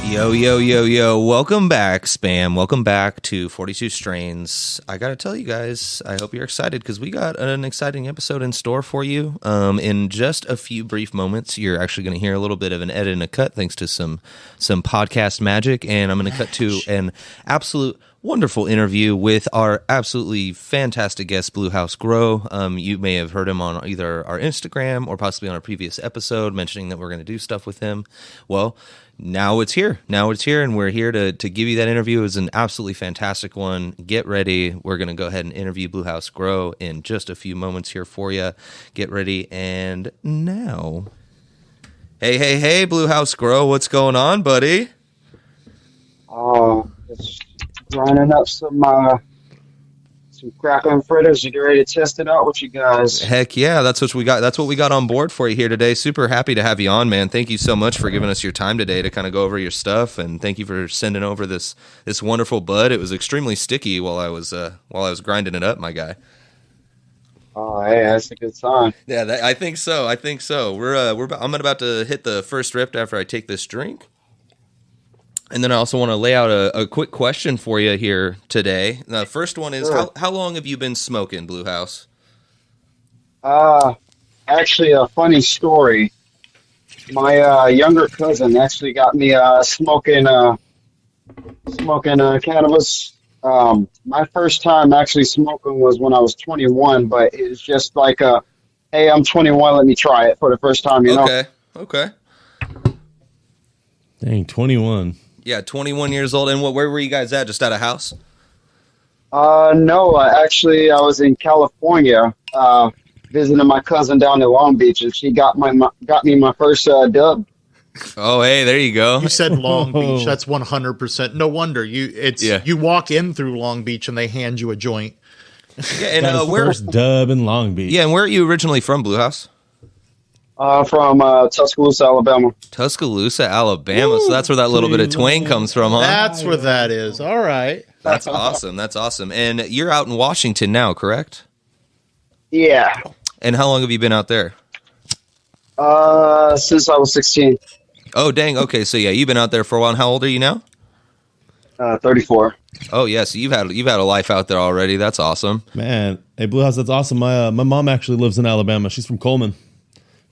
Yo, yo, yo, yo. Welcome back, Spam. Welcome back to 42 Strains. I got to tell you guys, I hope you're excited because we got an exciting episode in store for you. In just a few brief moments, you're actually going to hear a little bit of an edit and a cut thanks to some podcast magic. And I'm going to cut to an absolute wonderful interview with our absolutely fantastic guest, Bluhousegrow. You may have heard him on either our Instagram or possibly on a previous episode mentioning that we're going to do stuff with him. Well, now it's here, and we're here to give you that interview. It was an absolutely fantastic one. Get ready. We're going to go ahead and interview Bluhousegrow in just a few moments here for you. Get ready, and now. Hey, Bluhousegrow, what's going on, buddy? Just grinding up some crackling fritters to get ready to test it out with you guys. Heck yeah, that's what we got. That's what we got on board for you here today. Super happy to have you on, man. Thank you so much for giving us your time today to kind of go over your stuff, and thank you for sending over this wonderful bud. It was extremely sticky while I was grinding it up, my guy. Oh, hey, that's a good sign. Yeah, I think so. I'm about to hit the first rip after I take this drink. And then I also want to lay out a quick question for you here today. The first one is, Sure. how long have you been smoking, Bluehouse? Actually, a funny story. My younger cousin actually got me smoking cannabis. My first time actually smoking was when I was 21, but it was just like hey, I'm 21, let me try it for the first time, you know? Okay. Dang, 21. Yeah, 21 years old. And where were you guys at? Just at a house? No, actually, I was in California, visiting my cousin down in Long Beach, and she got me my first dub. Oh, hey, there you go. You said Long Beach. That's 100%. No wonder you walk in through Long Beach and they hand you a joint. Yeah, and Got his first dub in Long Beach. Yeah, and where are you originally from, Bluehouse? From Tuscaloosa, Alabama. Tuscaloosa, Alabama. Woo, so that's where that little bit of twang comes from, huh? That's where that is. All right. That's awesome. And you're out in Washington now, correct? Yeah. And how long have you been out there? Since I was 16. Oh, dang. Okay, so yeah, you've been out there for a while. And how old are you now? 34. Oh, yeah, so you've had a life out there already. That's awesome. Man, hey, Bluehouse, that's awesome. My mom actually lives in Alabama. She's from Coleman,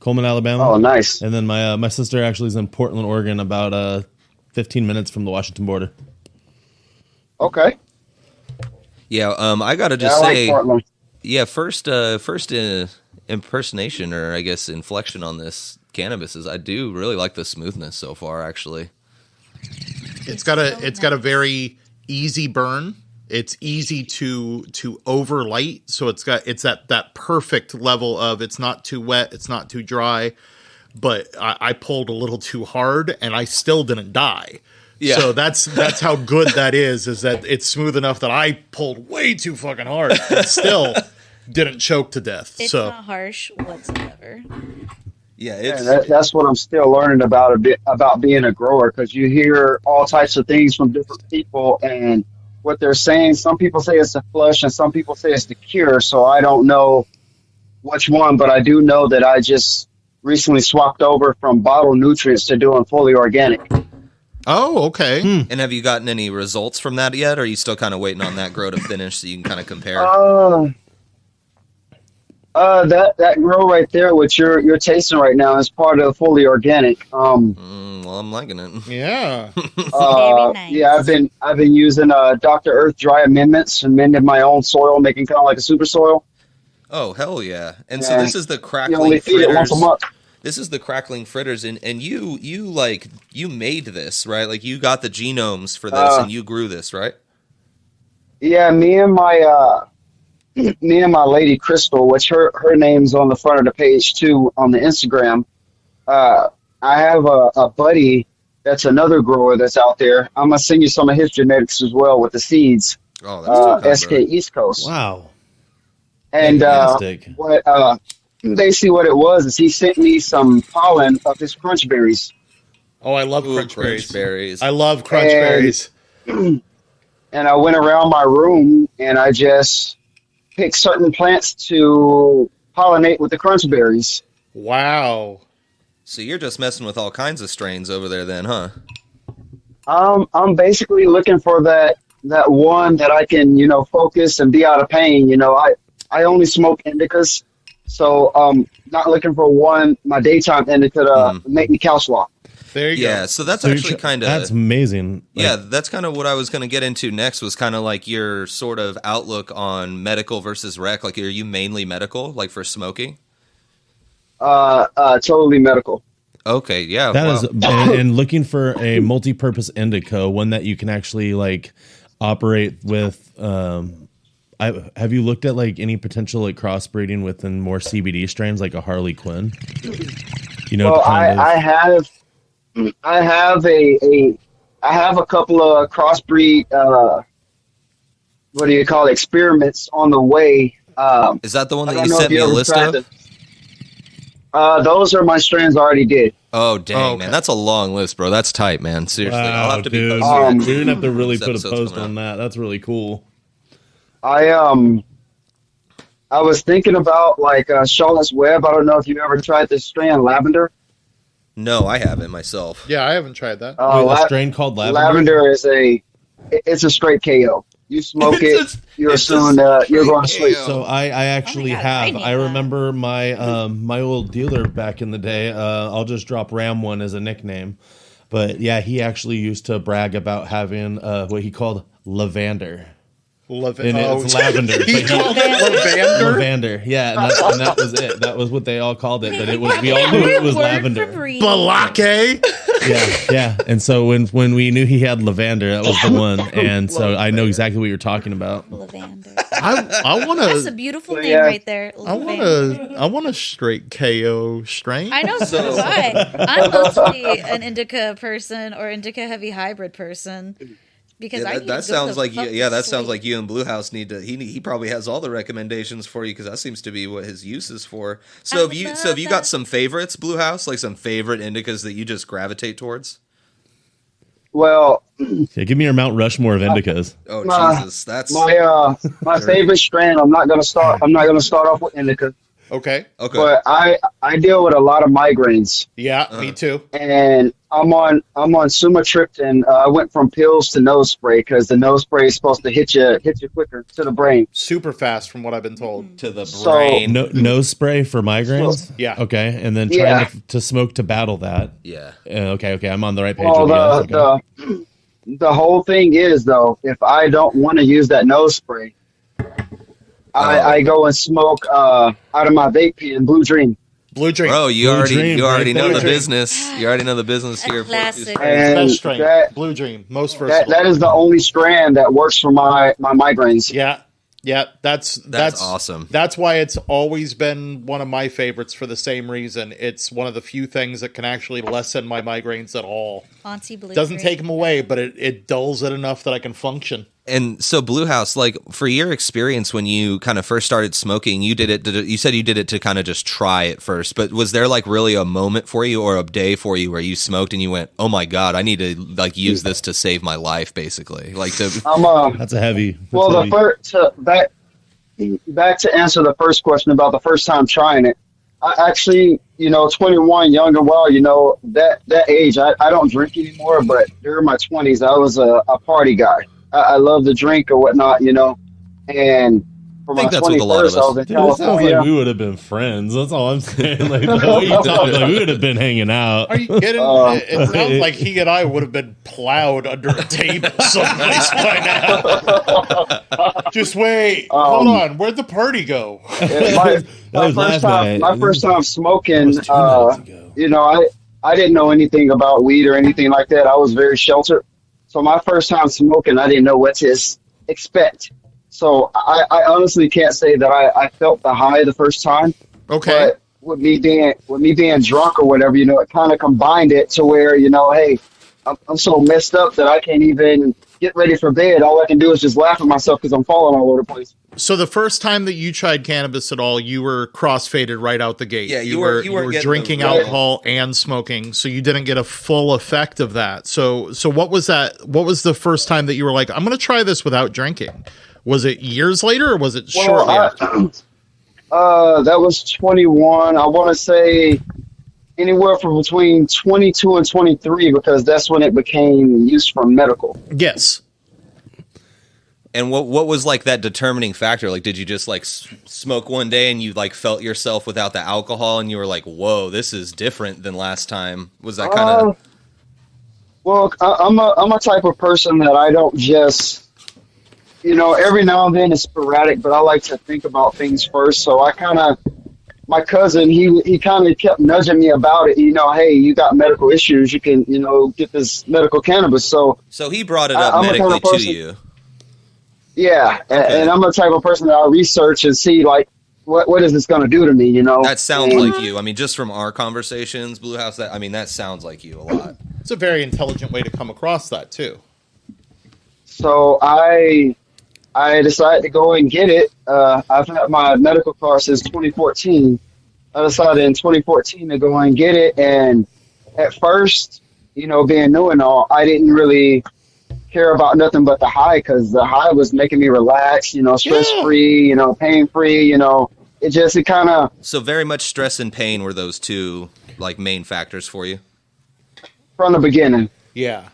Alabama. Oh, nice. And then my sister actually is in Portland, Oregon, about 15 minutes from the Washington border. Okay. Yeah, I gotta just I like say, Portland. yeah, first impersonation, or I guess inflection on this cannabis is I do really like the smoothness so far. Actually, It's got a very easy burn. It's easy to overlight, so it's that perfect level of it's not too wet, it's not too dry, but I pulled a little too hard and I still didn't die. Yeah. So that's how good that is that it's smooth enough that I pulled way too fucking hard and still didn't choke to death. It's so not harsh whatsoever. yeah, That's what I'm still learning about being a grower, because you hear all types of things from different people, and what they're saying, some people say it's the flush and some people say it's the cure, so I don't know which one, but I do know that I just recently swapped over from bottled nutrients to doing fully organic. Oh, okay. And have you gotten any results from that yet, or are you still kind of waiting on that grow to finish so you can kind of compare? That grow right there, which you're tasting right now, is part of fully organic. Well, I'm liking it. Yeah. Very nice. Yeah, I've been using Dr. Earth dry amendments, amended my own soil, making kind of like a super soil. Oh, hell yeah! And so this is the You crackling only feed it once fritters. a month. This is the crackling fritters, and you made this, right? Like you got the genomes for this, and you grew this, right? Yeah, me and my lady Crystal, which her name's on the front of the page too on the Instagram. I have a buddy that's another grower that's out there. I'm gonna send you some of his genetics as well with the seeds. Oh, that's SK East Coast. Wow. And Fantastic. what basically what it was is he sent me some pollen of his crunch berries. Oh, I love Ooh, crunch berries. berries. I love crunch berries. And I went around my room and I just picked certain plants to pollinate with the crunch berries. Wow. So you're just messing with all kinds of strains over there then, huh? I'm basically looking for that one that I can, focus and be out of pain. I only smoke indicas, so not looking for my daytime indica to make me couch lock. There you Yeah, go. so that's So you're actually kind of that's amazing. yeah, that's kind of what I was going to get into next was kind of like your sort of outlook on medical versus rec. Like, are you mainly medical, like for smoking? Totally medical. Okay, yeah. That wow. is, and looking for a multi-purpose indica, one that you can actually like operate with. Have you looked at like any potential like crossbreeding within more CBD strains, like a Harley Quinn? Well, I have a couple of crossbreed. What do you call it, experiments on the way? Is that the one I that don't you know sent if me you a ever list tried of? those are my strands I already did. Oh, dang, Oh, okay. man. That's a long list, bro. That's tight, man. Seriously. I'll Wow, have to be dude, posting we're gonna have to really This put a episode's post coming on that. That's really cool. I was thinking about like Charlotte's Web. I don't know if you ever tried this strand lavender. No, I haven't myself. Yeah, I haven't tried that. Wait, a La- strain called lavender. lavender it's a straight KO. You smoke it, you're soon you're going to sleep. So I actually Oh my God, I have. need I that. remember my my old dealer back in the day. I'll just drop Ram one as a nickname, but yeah, he actually used to brag about having what he called lavender. And it's lavender. He but called it lavender. Lavender, yeah, and that was it. That was what they all called it. But it was we all knew it was lavender. Balake. Yeah. And so when we knew he had lavender, that was the one. And so I know exactly what you're talking about. Lavender. I want That's a to. beautiful name Yeah. right there. I want Lavender. to. I want a straight KO strain. I know, so do I. I'm mostly an indica person or indica heavy hybrid person because Yeah, I that, need that to go sounds the like fuck yeah, to that sounds sleep. like you and Bluehouse need to. He probably has all the recommendations for you because that seems to be what his use is for. I So would have you got love some favorites, Bluehouse, like some favorite indicas that you just gravitate towards? Well, Yeah, give me your Mount Rushmore of indicas. Oh My- Jesus, that's my favorite strand. I'm not gonna start off with indica, Okay. okay. but I deal with a lot of migraines, Yeah, me too. and I'm on sumatriptan. I went from pills to nose spray because the nose spray is supposed to hit you quicker to the brain. Super fast, from what I've been told. To the So- brain. No, nose spray for migraines. Yeah. Okay, and then Yeah. trying to smoke to battle that. Yeah. Okay, I'm on the right page. Well, with you guys. Okay. the whole thing is though, if I don't want to use that nose spray, I go and smoke out of my vape pen, Blue Dream. Blue Dream. Bro, you Blue already Dream, you already right know there. the business. You already know the business A here. classic. And Best strain. that, Blue Dream. Most versatile. that is the only strand that works for my migraines. Yeah. Yeah, that's awesome. That's why it's always been one of my favorites for the same reason. It's one of the few things that can actually lessen my migraines at all. Auntie Blue. Doesn't Dream. take them away, but it dulls it enough that I can function. And so, Bluehouse, like for your experience when you kind of first started smoking, you said you did it to kind of just try it first. But was there like really a moment for you or a day for you where you smoked and you went, "Oh my God, I need to like use this to save my life," basically, like to. That's a heavy. The first back to answer the first question about the first time trying it. I actually, 21, young and wild, that age, I don't drink anymore, but during my 20s, I was a party guy. I love to drink or whatnot, and for I think my that's with a lot of 21st, I was us. in Dude, it sounds California. like we would have been friends. That's all I'm saying. Like, the way you talk, like we would have been hanging out. Are you kidding? It sounds like he and I would have been plowed under a table someplace by now. Just wait. Hold on. Where'd the party go? That was last night. My first time smoking, That was 2 nights ago. I didn't know anything about weed or anything like that. I was very sheltered. So my first time smoking, I didn't know what to expect. So I honestly can't say that I felt the high the first time. Okay. But with me being drunk or whatever, it kind of combined it to where, hey, I'm so messed up that I can't even get ready for bed. All I can do is just laugh at myself because I'm falling all over the place. So the first time that you tried cannabis at all, you were crossfaded right out the gate. Yeah, you were getting drinking the- alcohol and smoking, so you didn't get a full effect of that. So what was that? What was the first time that you were like, I'm going to try this without drinking? Was it years later or was it shortly after? That was 21. I want to say anywhere from between 22 and 23 because that's when it became used for medical. Yes. And what was like that determining factor? Like, did you just like smoke one day and you like felt yourself without the alcohol and you were like, whoa, this is different than last time? Was that kind of... Well, I'm a type of person that I don't just, every now and then it's sporadic, but I like to think about things first. So my cousin, he kind of kept nudging me about it. Hey, you got medical issues. You can, get this medical cannabis. So he brought it up medically to you. Yeah, Okay. and I'm the type of person that I research and see, like, what is this going to do to me, That sounds like you. I mean, just from our conversations, Bluehouse, that sounds like you a lot. It's a very intelligent way to come across that, too. So I decided to go and get it. I've had my medical card since 2014. I decided in 2014 to go and get it, and at first, being new and all, I didn't really care about nothing but the high because the high was making me relax, stress free, pain free, it kind of. So very much stress and pain were those two like main factors for you From the beginning. Yeah.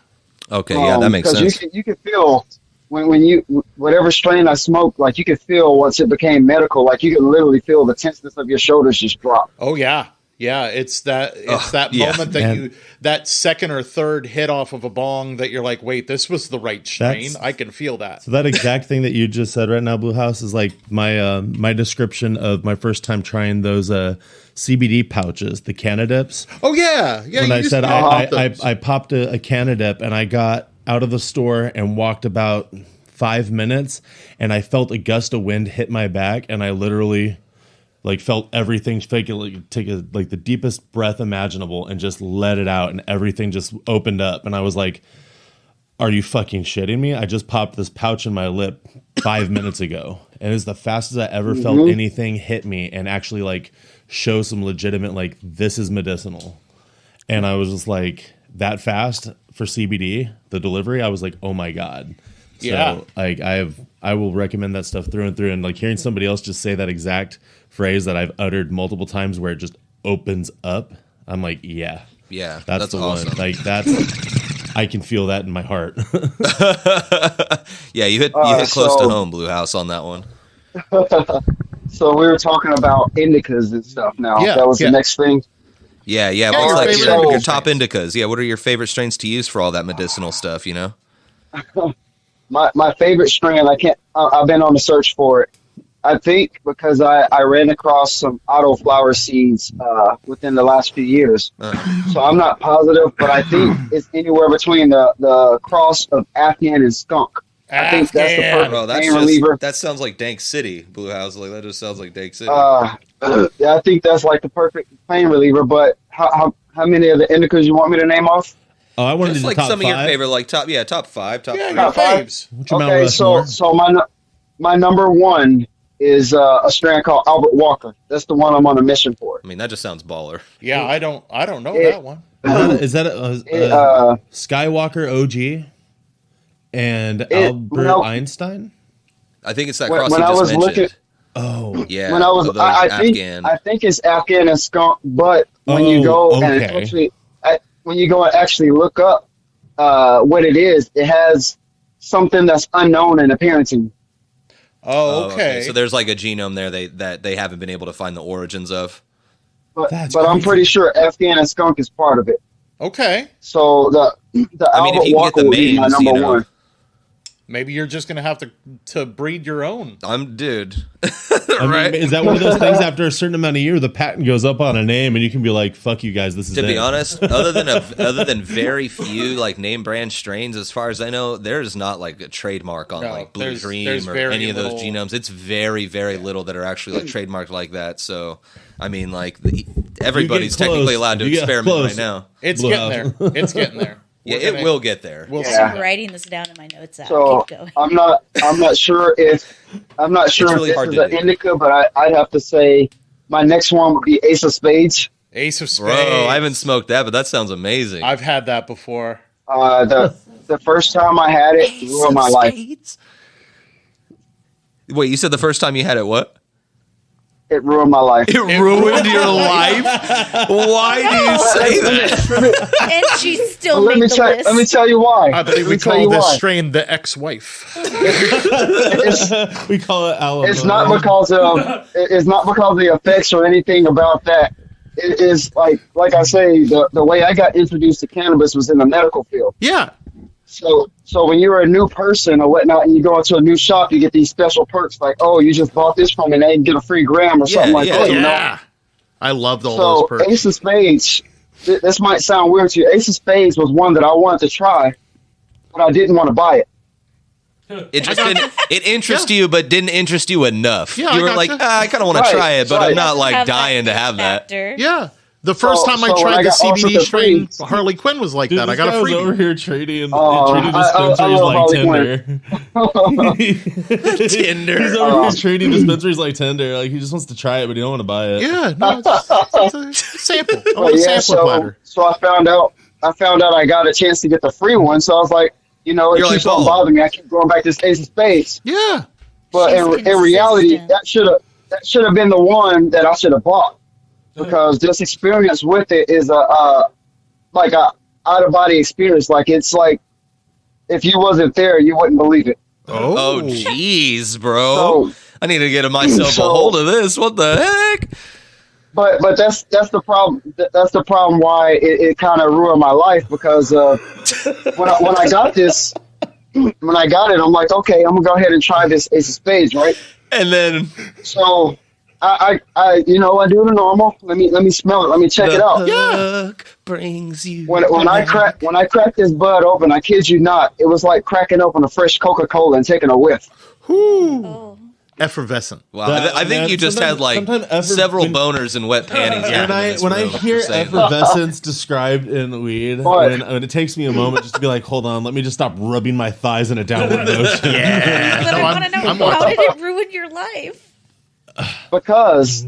Okay, yeah, that makes sense. Because you could feel when you whatever strain I smoked, like you could feel once it became medical, like you could literally feel the tenseness of your shoulders just drop. Oh yeah. Yeah, it's that moment that that second or third hit off of a bong that you're like, wait, this was the right strain. I can feel that. So that exact thing that you just said right now, Bluehouse, is like my description of my first time trying those CBD pouches, the cannabis. Oh yeah, yeah. When I said I popped a Canadip and I got out of the store and walked about 5 minutes and I felt a gust of wind hit my back and I literally like felt everything take the deepest breath imaginable and just let it out and everything just opened up and I was like, are you fucking shitting me? I just popped this pouch in my lip 5 minutes ago and it's the fastest I ever felt anything hit me and actually like show some legitimate like this is medicinal. And I was just like that fast for CBD, the delivery, I was like, oh my God. So like I will recommend that stuff through and through and like hearing somebody else just say that exact phrase that I've uttered multiple times where it just opens up. I'm like, yeah, that's the awesome one. Like I can feel that in my heart. Yeah, you hit close to home, Bluehouse, on that one. So we were talking about indicas and stuff. Now that was the next thing. Yeah. What's like your top indicas? Yeah, what are your favorite strains to use for all that medicinal stuff? My favorite strain, I've been on the search for it. I think because I ran across some autoflower seeds within the last few years. So I'm not positive, but I think it's anywhere between the cross of Afghan and skunk. I think that's the perfect pain reliever. That sounds like Dank City, Bluehouse. Like that just sounds like Dank City. Yeah, I think that's like the perfect pain reliever. But how many of the indicas you want me to name off? Oh, I wanted just to like top some 5. of your favorite, like top five, top three. Top faves. Okay, so my number one is a strain called Albert Walker. That's the one I'm on a mission for. I mean, that just sounds baller. Yeah, I don't know that one. Is that a Skywalker OG and Albert Einstein? I think it's that cross you just mentioned. Yeah. When I was, I think it's Afghan and skunk. But when you go and actually look up what it is, it has something that's unknown in the parenting. Oh, okay. So there's like a genome there that they haven't been able to find the origins of. But I'm pretty sure Afghan and skunk is part of it. Okay. So the Albert Walker would be my number one. Maybe you're just gonna have to breed your own. Dude. Right? Is that one of those things after a certain amount of year, the patent goes up on a name and you can be like, fuck you guys, this is it. To be honest, other than very few like name brand strains, as far as I know, there's not like a trademark on like Blue Dream or any of those genomes. It's very, very little that are actually like trademarked like that. So I mean like everybody's technically allowed to experiment right now. It's getting there. It's getting there. Yeah, it will get there. We'll see. I'm writing this down in my notes app. So keep going. I'm not sure if really this hard is to an do. indica, but I'd have to say my next one would be Ace of Spades. Ace of Spades. Bro, I haven't smoked that, but that sounds amazing. I've had that before. The first time I had it ruined my life. Wait, you said the first time you had it what? It ruined my life. It ruined your life? Why do you say that? And she still let made me the tell list. let me tell you why. I believe we call this strain the ex-wife. It's, We call it alimony. it's not because of the effects or anything about that. It is like I say, the way I got introduced to cannabis was in the medical field. Yeah. So when you're a new person or whatnot, and you go into a new shop, you get these special perks like, oh, you just bought this from me, and they can get a free gram or something like that. You know? Yeah. I loved all So those perks. Ace of Spades, this might sound weird to you. Ace of Spades was one that I wanted to try, but I didn't want to buy it. It just didn't. It interested you, but didn't interest you enough. Yeah, You I were like, gotcha. I kind of want to Right, try it, but right. I'm not like Have that dying to have that. factor. Yeah. The first time I So when tried I the got offered CBD the strain, free- Harley Quinn was like Dude, that. I this got guy a was freebie. over here trading I dispensaries love like Harley Tinder. Tinder. He's over here trading dispensaries like Tinder. Like, he just wants to try it, but he don't want to buy it. Yeah, no, it's a sample. I want a yeah, sample platter. so I found out I got a chance to get the free one. So I was like, it You're keeps like, on oh. bothering me. I keep going back to this Ace of Spades. Yeah. But She's in reality, consistent. that should have been the one that I should have bought, because this experience with it is like a out of body experience. Like, it's like if you wasn't there, you wouldn't believe it. Oh, jeez, bro. So- I need to get myself a hold of this. What the heck? But that's the problem. That's the problem why it kind of ruined my life, because when I got this. When I got it, I'm like, okay, I'm gonna go ahead and try this Ace of Spades, right? And then So I I do the normal. Let me smell it. Let me check it out. luck brings you. When I cracked this bud open, I kid you not, it was like cracking open a fresh Coca-Cola and taking a whiff. Whoo. Oh. Effervescent. Wow, I think Man, you just had like sometimes several boners and wet panties. When I hear effervescence described in weed, What? and it takes me a moment just to be like, hold on, let me just stop rubbing my thighs in a downward motion. Yeah. But No, I want to know, I'm how with did it ruin your life? Because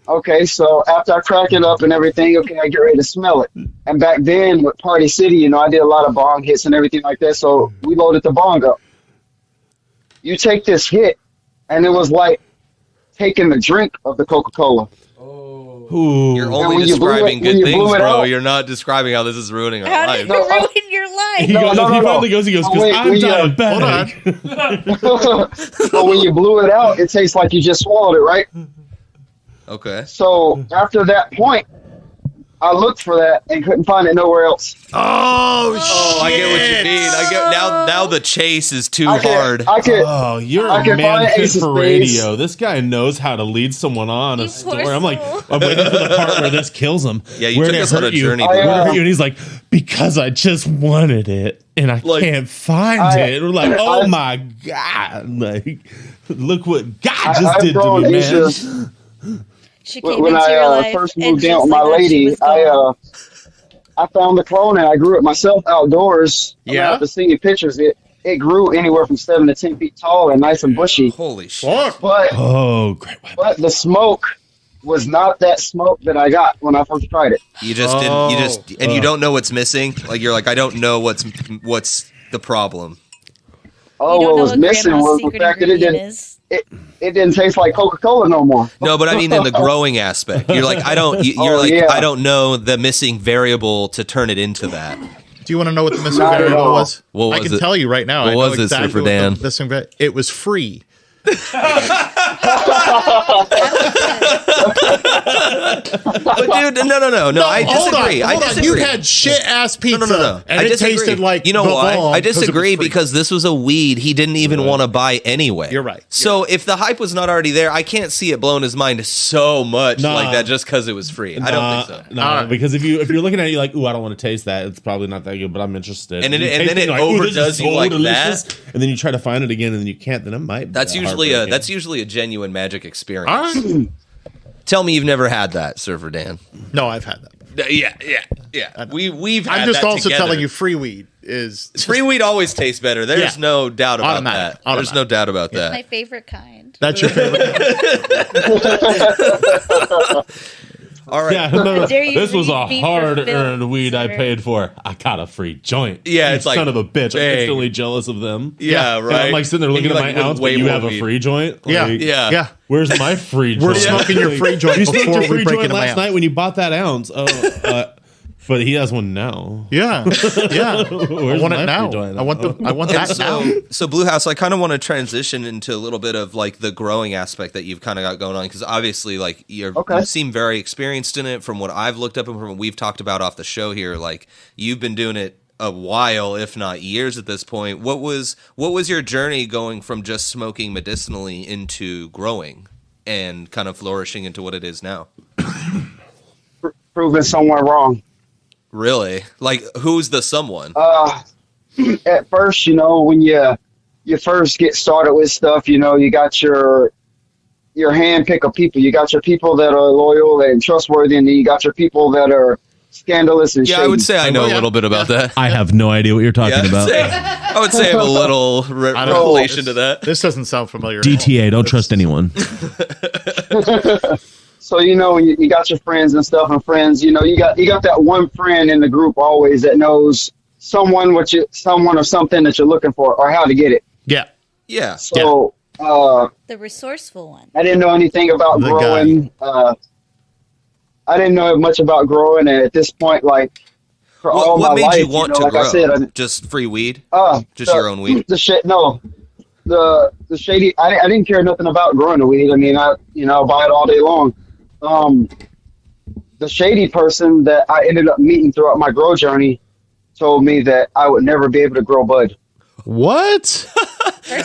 okay, so after I crack it up and everything, okay, I get ready to smell it. And back then with Party City, I did a lot of bong hits and everything like that, so we loaded the bong up. You take this hit, and it was like taking the drink of the Coca-Cola. Ooh. You're And only when you blew describing it- when good you things, blew it bro. out- You're not describing how this is ruining our How life. did it No, ruin your life? He No, finally goes, because Wait, I'm when you- diabetic. But when you blew it out, it tastes like you just swallowed it, right? Okay. So after that point, I looked for that and couldn't find it nowhere else. Oh, Oh, I get what you mean. I get now the chase is too hard. I could. Oh, you're I a can man find fit Ace of for Spades. radio. This guy knows how to lead someone on a You poor story. I'm like, soul. I'm waiting for the part where this kills him. Yeah, you Where'd took it us on a hurt you? journey, I, Where'd it uh, hurt you? And he's like, because I just wanted it and I Like- can't find I- it. We're like, oh I- my God. Like, look what God just I've did to grown me, into- man. She came When into your I life first and moved in just with my like that, she lady, was gone. I found the clone and I grew it myself outdoors. Yeah? After seeing pictures, it grew anywhere from 7 to 10 feet tall and nice and bushy. Holy shit. fuck. But Oh, great weapon. but the smoke was not that smoke that I got when I first tried it. You just didn't. You just and you don't know what's missing. Like you're like, I don't know what's the problem. Oh, You don't what know was what missing Grandma's was the secret fact that it ingredient didn't. is. It didn't taste like Coca-Cola no more. No, but I mean in the growing aspect. You're like, I don't. You're Oh, like, yeah. I don't know the missing variable to turn it into that. Do you want to know what the missing Not at variable all. was? What I was can it? tell you right now. What I know was it, exactly Surfer what the Dan? missing it was free. But dude, no. I disagree. Hold I on. disagree. You had shit ass pizza. No. And I it disagree. tasted like you know the why? bomb I 'cause it was disagree free. because this was a weed he didn't even want to buy anyway. You're right. So if the hype was not already there, I can't see it blowing his mind so much Nah. like that just because it was free. I don't think so. No, Alright. because if you're looking at it, you're like, ooh, I don't want to taste that. It's probably not that good, but I'm interested. And you then taste it you're "Ooh, this is overdoes you like that." And then you try to find it again, and then you can't. Then it might. be That's usually heartbreaking. a genuine magic experience. All right. Tell me you've never had that, Surfer Dan. No, I've had that. Yeah. We've had I'm just that also together. telling you, free weed is Free weed always tastes better. There's Yeah. no doubt about Automatic. that. There's no doubt about that. My favorite kind. That's your favorite. All right. Yeah, no, How dare you this was a leave me for hard-earned filth, weed I sir. paid for. I got a free joint. Yeah, You it's like, son of a bitch. bang. I'm instantly jealous of them. Yeah, And right. I'm like sitting there looking And at you, my like, ounce, way but you more have a weed. free joint. Yeah. Like, Yeah. Where's my free We're joint? smoking your free joint You smoked before your we free break joint into my last house. night when you bought that ounce. Oh, but he has one now. Yeah, yeah. I Where's want my it now. free joint? I want that now. So Blue House, I kind of want to transition into a little bit of like the growing aspect that you've kind of got going on, because obviously like you seem very experienced in it from what I've looked up and from what we've talked about off the show here. Like you've been doing it a while, if not years at this point. What was your journey going from just smoking medicinally into growing and kind of flourishing into what it is now? Proving someone wrong. Really? Like who's the someone? At first, when you first get started with stuff, you got your hand pick of people. You got your people that are loyal and trustworthy, and then you got your people that are scandalous and shady. I would say I know a little bit about that. I have no idea what you're talking about. I would say I have a little relation to that. This doesn't sound familiar. DTA, don't trust anyone. So you got your friends and stuff, and friends. You got that one friend in the group always that knows someone or something that you're looking for or how to get it. Yeah. Yeah. So The resourceful one. I didn't know anything about growing. I didn't know much about growing, and at this point, like for all my what made life, you want to like grow? I said, Just free weed? just your own weed? The shady. I didn't care nothing about growing the weed. I mean, I buy it all day long. The shady person that I ended up meeting throughout my grow journey told me that I would never be able to grow bud. What?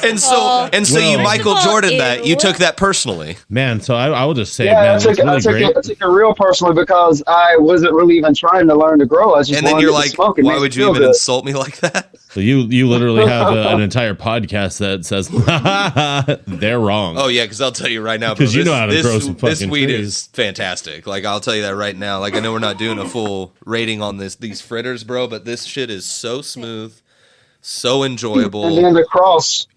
And so you Michael First of all, Jordan that. You ew. took that personally. Man, so I will just say, Yeah, man, I took it real personally because I wasn't really even trying to learn to grow. I was just And then wanted you're to like, smoke. It why made would me you feel even good. insult me like that? So you literally have an entire podcast that says they're wrong. Oh, yeah, because I'll tell you right now. 'Cause bro, you know how to grow some This fucking weed trees. is fantastic. Like, I'll tell you that right now. Like, I know we're not doing a full rating on these fritters, bro, but this shit is so smooth, so enjoyable. And then the cross,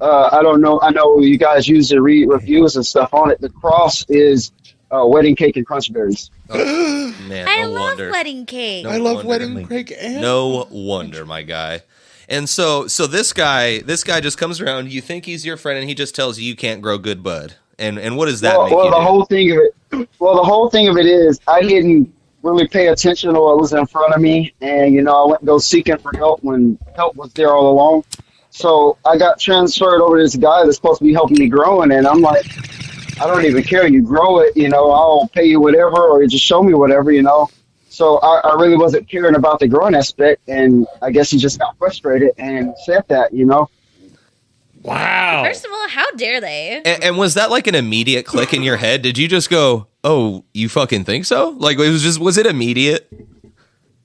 I don't know. I know you guys usually read reviews and stuff on it. The cross is wedding cake and crunch berries. Oh, man, I no love wonder. wedding cake. No I love wonder. wedding cake and No wonder, my guy. And so this guy just comes around. You think he's your friend, and he just tells you can't grow good bud. And what does that make you the do? whole thing of it. Well, the whole thing of it is I didn't really pay attention to what was in front of me, and I went and go seeking for help when help was there all along. So I got transferred over to this guy that's supposed to be helping me growing, and I'm like, I don't even care. You grow it, I'll pay you whatever, or just show me whatever, So I really wasn't caring about the growing aspect, and I guess he just got frustrated and said that, wow. First of all, how dare they? And was that like an immediate click in your head? Did you just go, "Oh, you fucking think so?" Like was it immediate?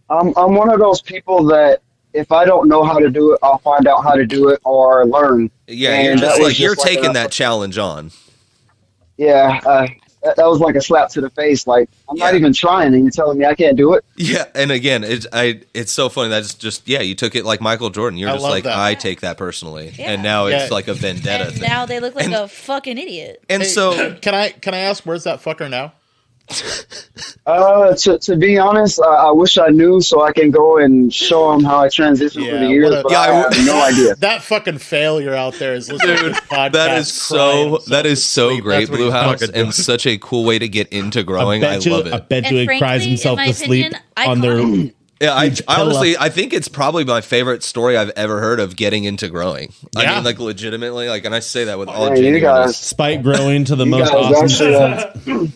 I'm one of those people that if I don't know how to do it, I'll find out how to do it or learn. Yeah, And you're that just was like you're just like taking a- that challenge on. Yeah, that was like a slap to the face. Like I'm not Yeah. even trying, and you're telling me I can't do it. Yeah, and again, it's so funny that's just you took it like Michael Jordan. You're I just love like that. I take that personally, Yeah. and now Yeah. it's like a vendetta And thing. now they look like And- a fucking idiot. And Hey, so can I ask where's that fucker now? To be honest, I wish I knew so I can go and show him how I transitioned through Yeah, the years, what a- but Yeah, I have no idea. That fucking failure out there is listening to this podcast. that is so crying great, That's what Blue he's House, fucking doing. and such a cool way to get into growing. I love I it. bet And you he cries frankly, himself in to my sleep opinion, I on their. can't- Yeah, I Huge honestly, pillow. I think it's probably my favorite story I've ever heard of getting into growing. I Yeah. mean, like legitimately, like, and I say that with all Hey, you genuineness. guys, Spike growing to the you most guys awesome. actually,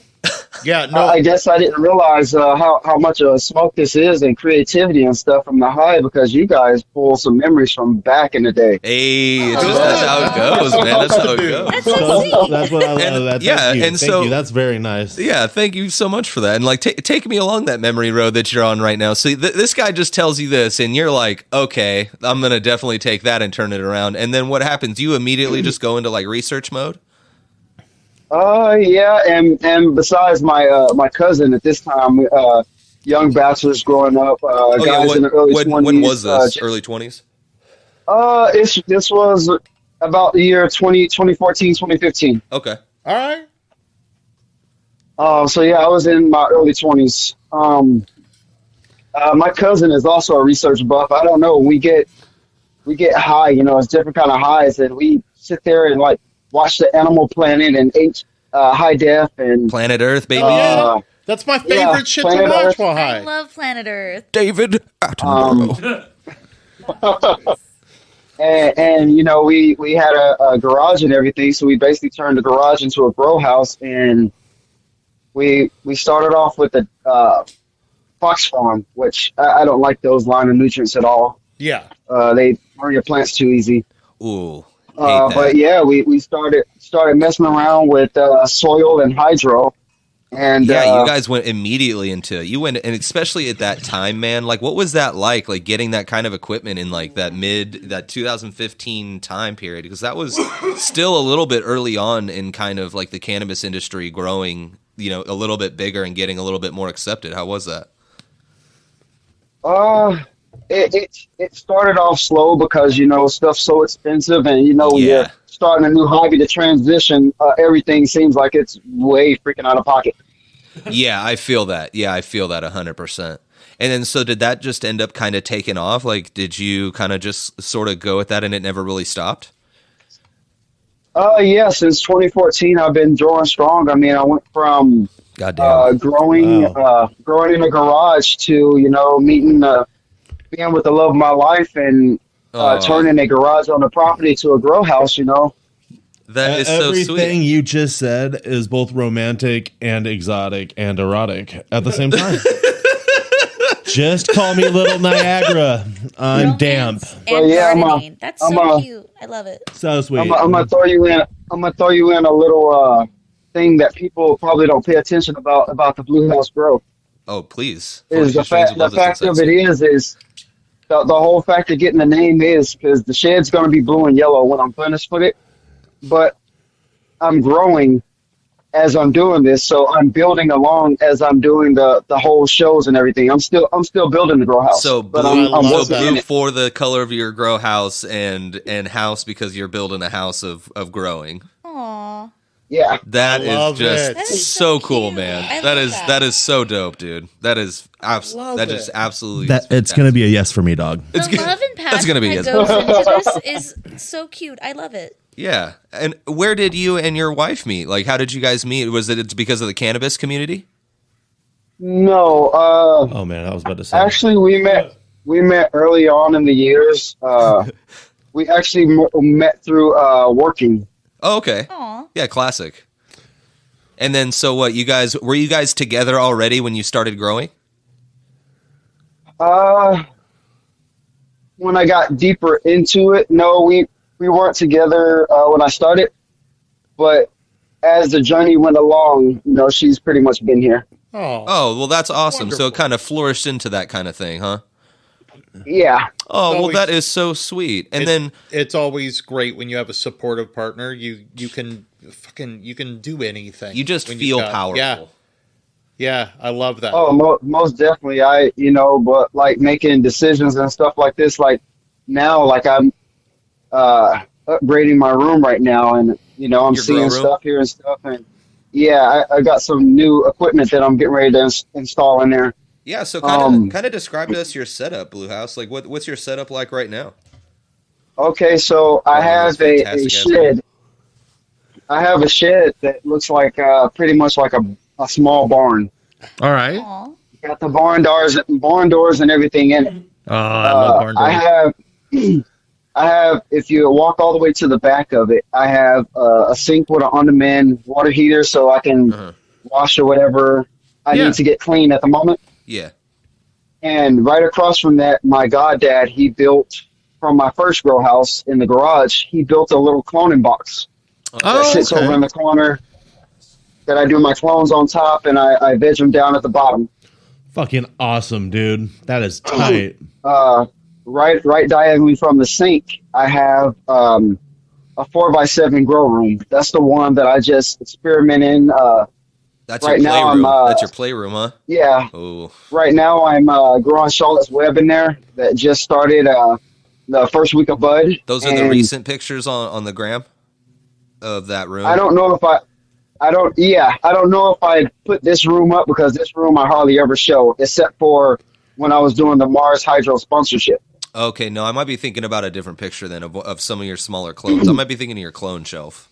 Yeah, no. I guess I didn't realize how much of a smoke this is and creativity and stuff from the high because you guys pull some memories from back in the day. Hey, that's how it goes, man. That's how it goes. That's so sweet. That's what I love. And- That. yeah, Thank you. and Thank so- you. That's very nice. Yeah, thank you so much for that. And like, take me along that memory road that you're on right now. See, this guy just tells you this, and you're like, okay, I'm gonna definitely take that and turn it around. And then what happens? You immediately just go into like research mode. Yeah, and besides my cousin at this time, young bachelors growing up, guys in the early 20s. When was this? Early 20s? This was about the year 2014, 2015. Okay. All right. So yeah, I was in my early 20s. My cousin is also a research buff. I don't know. We get high, it's different kind of highs, and we sit there and like watch the Animal Planet and high def and Planet Earth, baby. Oh yeah, uh, that's my yeah, favorite shit to Planet watch Earth. while I high. love Planet Earth. David Um, Attenborough. and we had a garage and everything, so we basically turned the garage into a grow house, and we started off with the Fox Farm, which I don't like those line of nutrients at all. Yeah, They burn your plants too easy. Ooh, hate that. But yeah, we started messing around with soil and hydro, and Yeah, you guys went immediately into you went, and especially at that time, man. Like, what was that like getting that kind of equipment in like that 2015 time period? Because that was still a little bit early on in kind of like the cannabis industry growing, a little bit bigger and getting a little bit more accepted. How was that? it started off slow because stuff's so expensive, and when you're Yeah. starting a new hobby to transition, everything seems like it's way freaking out of pocket. Yeah, I feel that. Yeah, I feel that 100%. And then, so did that just end up kind of taking off? Like, did you kind of just sort of go with that and it never really stopped? Yeah, since 2014, I've been growing strong. I mean, I went from Goddamn. growing in a garage to meeting being with the love of my life, and turning a garage on the property to a grow house. That is so Everything sweet. you just said is both romantic and exotic and erotic at the same time. Just call me Little Niagara. I'm damp. And Well, yeah, gardening. That's so cute. I love it. So sweet. I'm gonna throw you in. I'm gonna throw you in a little thing that people probably don't pay attention about the Bluhousegrow. Oh, please. Is the 42 strains fact the love this fact of insights. it is the whole fact of getting the name is because the shed's gonna be blue and yellow when I'm finished with it, but I'm growing as I'm doing this, so I'm building along as I'm doing the whole shows and everything. I'm still building the grow house. So but blue, I'm love working that. in blue it. for the color of your grow house, and house because you're building a house of growing. Aw. Yeah. That I love is just it. That is so so cool, cute. man. I That love is that. that is so dope, dude. That is Love that is it. absolutely That it's gonna be a yes for me, dog. The It's good. love and That's passion gonna be that it. goes into this is so cute. I love it. Yeah. And where did you and your wife meet? Like, how did you guys meet? Was it because of the cannabis community? No. Oh man, I was about to say. Actually, we met early on in the years. We actually met through working. Oh, okay. Aw. Yeah, classic. And then, so what? Were you guys together already when you started growing? When I got deeper into it, no, we weren't together when I started, but as the journey went along, she's pretty much been here. Oh, Oh, well, that's awesome. So Wonderful. it kind of flourished into that kind of thing, huh? Yeah. Oh, well, Always- that is so sweet. And then, it's always great when you have a supportive partner. You can do anything. you just when feel you've got- powerful. Yeah, I love that. Oh, most definitely. But like making decisions and stuff like this, like now, like I'm upgrading my room right now, and I'm Your grow seeing room? stuff here and stuff, and yeah, I got some new equipment that I'm getting ready to install in there. Yeah, so kind of describe to us your setup, Blue House. Like, what's your setup like right now? Okay, so I Oh, have that's a fantastic, shed. I have a shed that looks like pretty much like a small barn. All right. Aw. Got the barn doors and everything in it. Oh, I love barn I doors. have, if you walk all the way to the back of it, I have a sink with an on-demand water heater so I can Uh-huh. wash or whatever I Yeah. need to get clean at the moment. Yeah. And right across from that, my goddad, he built, from my first grow house in the garage, he built a little cloning box that Oh, sits over in the corner that I do my clones on top, and I veg them down at the bottom. Fucking awesome, dude. That is tight. Right diagonally from the sink, I have a 4x7 grow room. That's the one that I just experiment in. That's Right your now, playroom. I'm, That's your playroom, huh? Yeah, Oh, right now I'm growing Charlotte's Web in there that just started the first week of bud. those are the And recent pictures on the gram of that room. I don't know if I don't know if I put this room up because this room I hardly ever show, except for when I was doing the Mars Hydro sponsorship. Okay, no, I might be thinking about a different picture then of some of your smaller clones. I might be thinking of your clone shelf.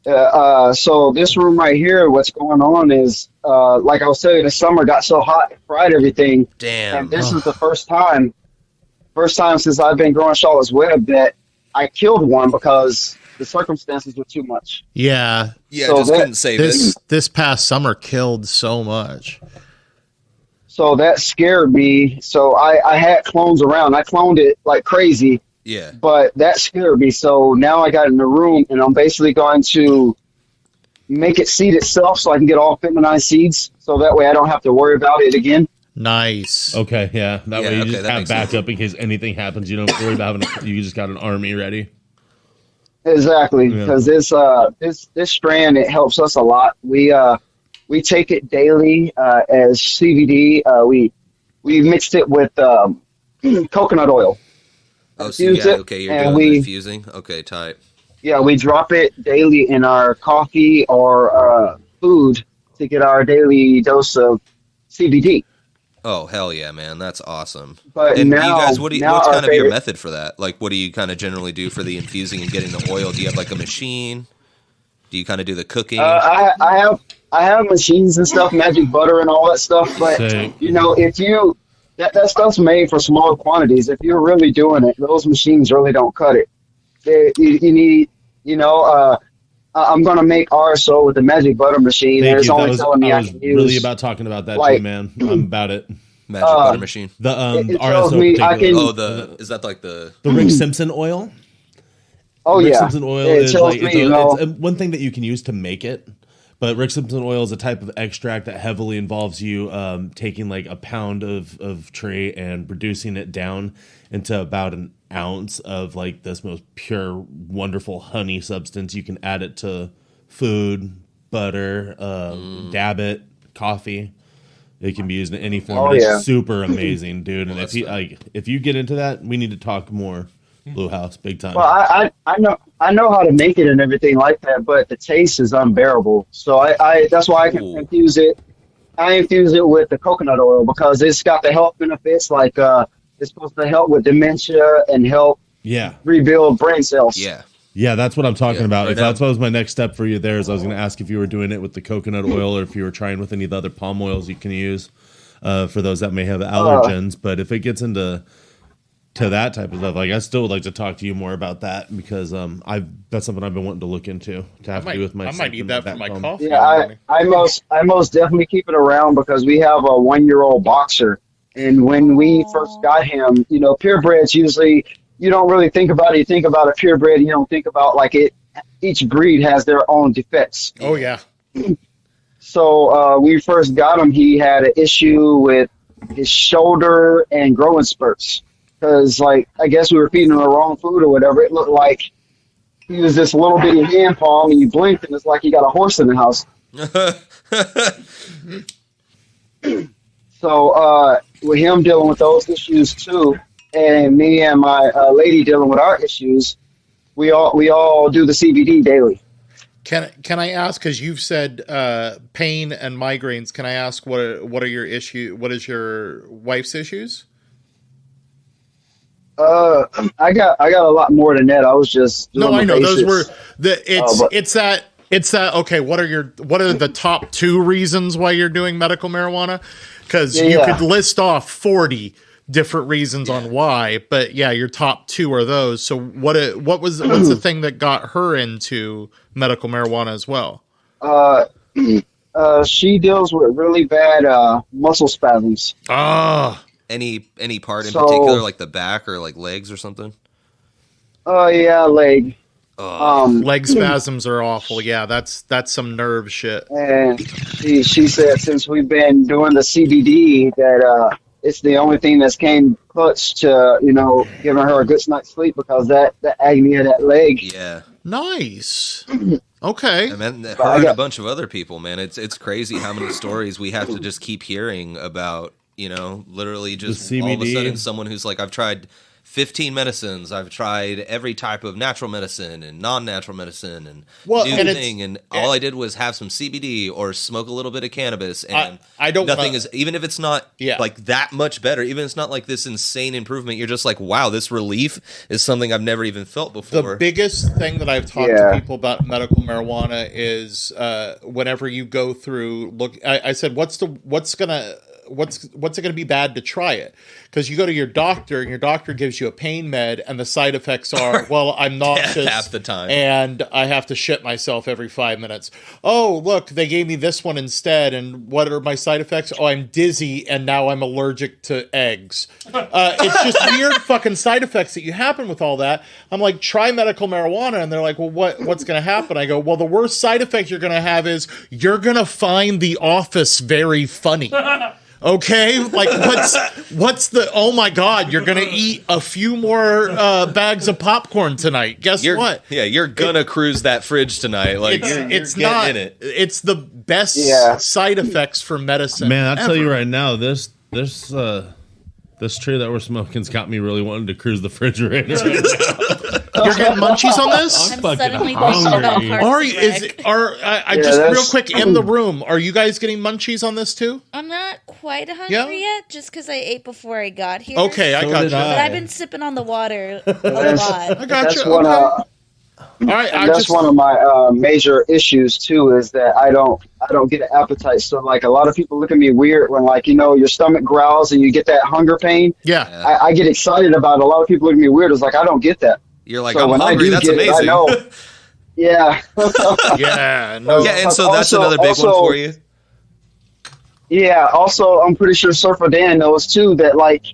So this room right here, what's going on is, like I was telling you, the summer got so hot, it fried everything. Damn. And this is the first time since I've been growing Charlotte's Web that I killed one because the circumstances were too much. Yeah. Yeah, So just that- couldn't save it. This past summer killed so much. So that scared me. So I had clones around. I cloned it like crazy, Yeah. but that scared me. So now I got in the room and I'm basically going to make it seed itself so I can get all feminine seeds. So that way I don't have to worry about it again. Nice. Okay, yeah. That Yeah, way you okay, just that have makes sense. backup in case anything happens. You don't worry about having you just got an army ready. Exactly, Yeah. because this strand, it helps us a lot. We take it daily as CBD. We mixed it with coconut oil. Oh, so Infuse yeah, it, okay, you're and doing we- the infusing? Okay, tight. Yeah, we drop it daily in our coffee or food to get our daily dose of CBD. Oh, hell yeah, man. That's awesome. But And do now, you guys, now what's our kind of your favorite- method for that? Like, what do you kind of generally do for the infusing and getting the oil? Do you have like a machine? Do you kind of do the cooking? I have machines and stuff, magic butter and all that stuff. But Sick. you know, if you that stuff's made for small quantities. If you're really doing it, those machines really don't cut it. You need, I'm gonna make RSO with the magic butter machine. Thank There's you. only telling me I I was can use. really about talking about that like- too, man. I'm about it. Magic butter machine. The It RSO tells me I particular- can- Is that like the? the Rick Simpson oil. Oh Rick yeah, Simpson oil it is tells like me, it's one thing that you can use to make it. But Rick Simpson oil is a type of extract that heavily involves you taking like a pound of tree and reducing it down into about an ounce of like this most pure, wonderful honey substance. You can add it to food, butter, dab it, coffee. It can be used in any form. Oh, and yeah. It's super amazing, dude. And Well, if you get into that, we need to talk more. Blue House, big time. Well, I know how to make it and everything like that, but the taste is unbearable. So I that's why I can Ooh. infuse it. I infuse it with the coconut oil because it's got the health benefits. Like it's supposed to help with dementia and help Yeah. rebuild brain cells. Yeah. Yeah, that's what I'm talking Yeah, about. right If now. that's what was my next step for you there is I was going to ask if you were doing it with the coconut oil or if you were trying with any of the other palm oils you can use for those that may have allergens. But if it gets into that type of stuff, like I still would like to talk to you more about that because that's something I've been wanting to look into to have to do with my I might need that for my coffee. Yeah, I most definitely keep it around because we have a 1-year-old boxer, and when we first got him, purebreds usually you don't really think about it. You think about a purebred, you don't think about like it. Each breed has their own defects. Oh yeah. So we first got him. He had an issue with his shoulder and growing spurts because, like, I guess we were feeding him the wrong food or whatever. It looked like he was this little bitty hand palm, and you blinked, and it's like he got a horse in the house. So with him dealing with those issues too, and me and my lady dealing with our issues, we all do the CBD daily. Can I ask, because you've said pain and migraines? Can I ask what are your issue? What is your wife's issues? I got a lot more than that. I was just doing No, I the know those basics. were it's that okay. What are the top 2 reasons why you're doing medical marijuana? Because you Yeah. could list off 40 different reasons on why, but yeah, your top 2 are those. So what's the thing that got her into medical marijuana as well? She deals with really bad muscle spasms. Ah, Any part in So- particular, like the back or like legs or something? Yeah, leg. leg spasms are awful. Yeah, that's some nerve shit. And she said since we've been doing the CBD that it's the only thing that's came clutch to giving her a good night's sleep because that agony of that leg. Yeah. Nice. Okay. And then her I and a got- bunch of other people, man. It's crazy how many stories we have to just keep hearing about, literally just The all of a CBD. sudden someone who's like, I've tried 15 medicines. I've tried every type of natural medicine and non-natural medicine and and all I did was have some CBD or smoke a little bit of cannabis, and I don't nothing is, even if it's not Yeah. like that much better, even if it's not like this insane improvement, you're just like, wow, this relief is something I've never even felt before. The biggest thing that I've talked to people about medical marijuana is whenever you go through, I said, what's it going to be bad to try it? Because you go to your doctor and your doctor gives you a pain med, and the side effects are, well, I'm nauseous half the time, and I have to shit myself every 5 minutes. Oh, look, they gave me this one instead, and what are my side effects? Oh, I'm dizzy, and now I'm allergic to eggs. It's just weird fucking side effects that you happen with all that. I'm like, try medical marijuana, and they're like, well, what's going to happen? I go, well, the worst side effect you're going to have is you're going to find The Office very funny. Okay, like what's the? Oh my God, you're gonna eat a few more bags of popcorn tonight. Guess what? Yeah, you're gonna cruise that fridge tonight. Like it's you're not. in it. It's the best side effects for medicine. Man, I'll tell you right now, this tree that we're smoking's got me really wanting to cruise the refrigerator. You're getting munchies on this? I'm fucking suddenly hungry. thinking about Are Parks you? and Rec. I just real quick in the room? Are you guys getting munchies on this too? I'm not quite hungry yet, just because I ate before I got here. Okay, I got you. But I've been sipping on the water a lot. I got you. That's one. All right, That's one of my major issues too. Is that I don't get an appetite. So like a lot of people look at me weird when like your stomach growls and you get that hunger pain. Yeah. I get excited about it. A lot of people look at me weird. It's like I don't get that. You're like, So I'm when I hungry. do That's get it, amazing. I know. Yeah. Yeah. No. Yeah, and so that's another big one for you. Yeah. Also, I'm pretty sure Surfer Dan knows too that like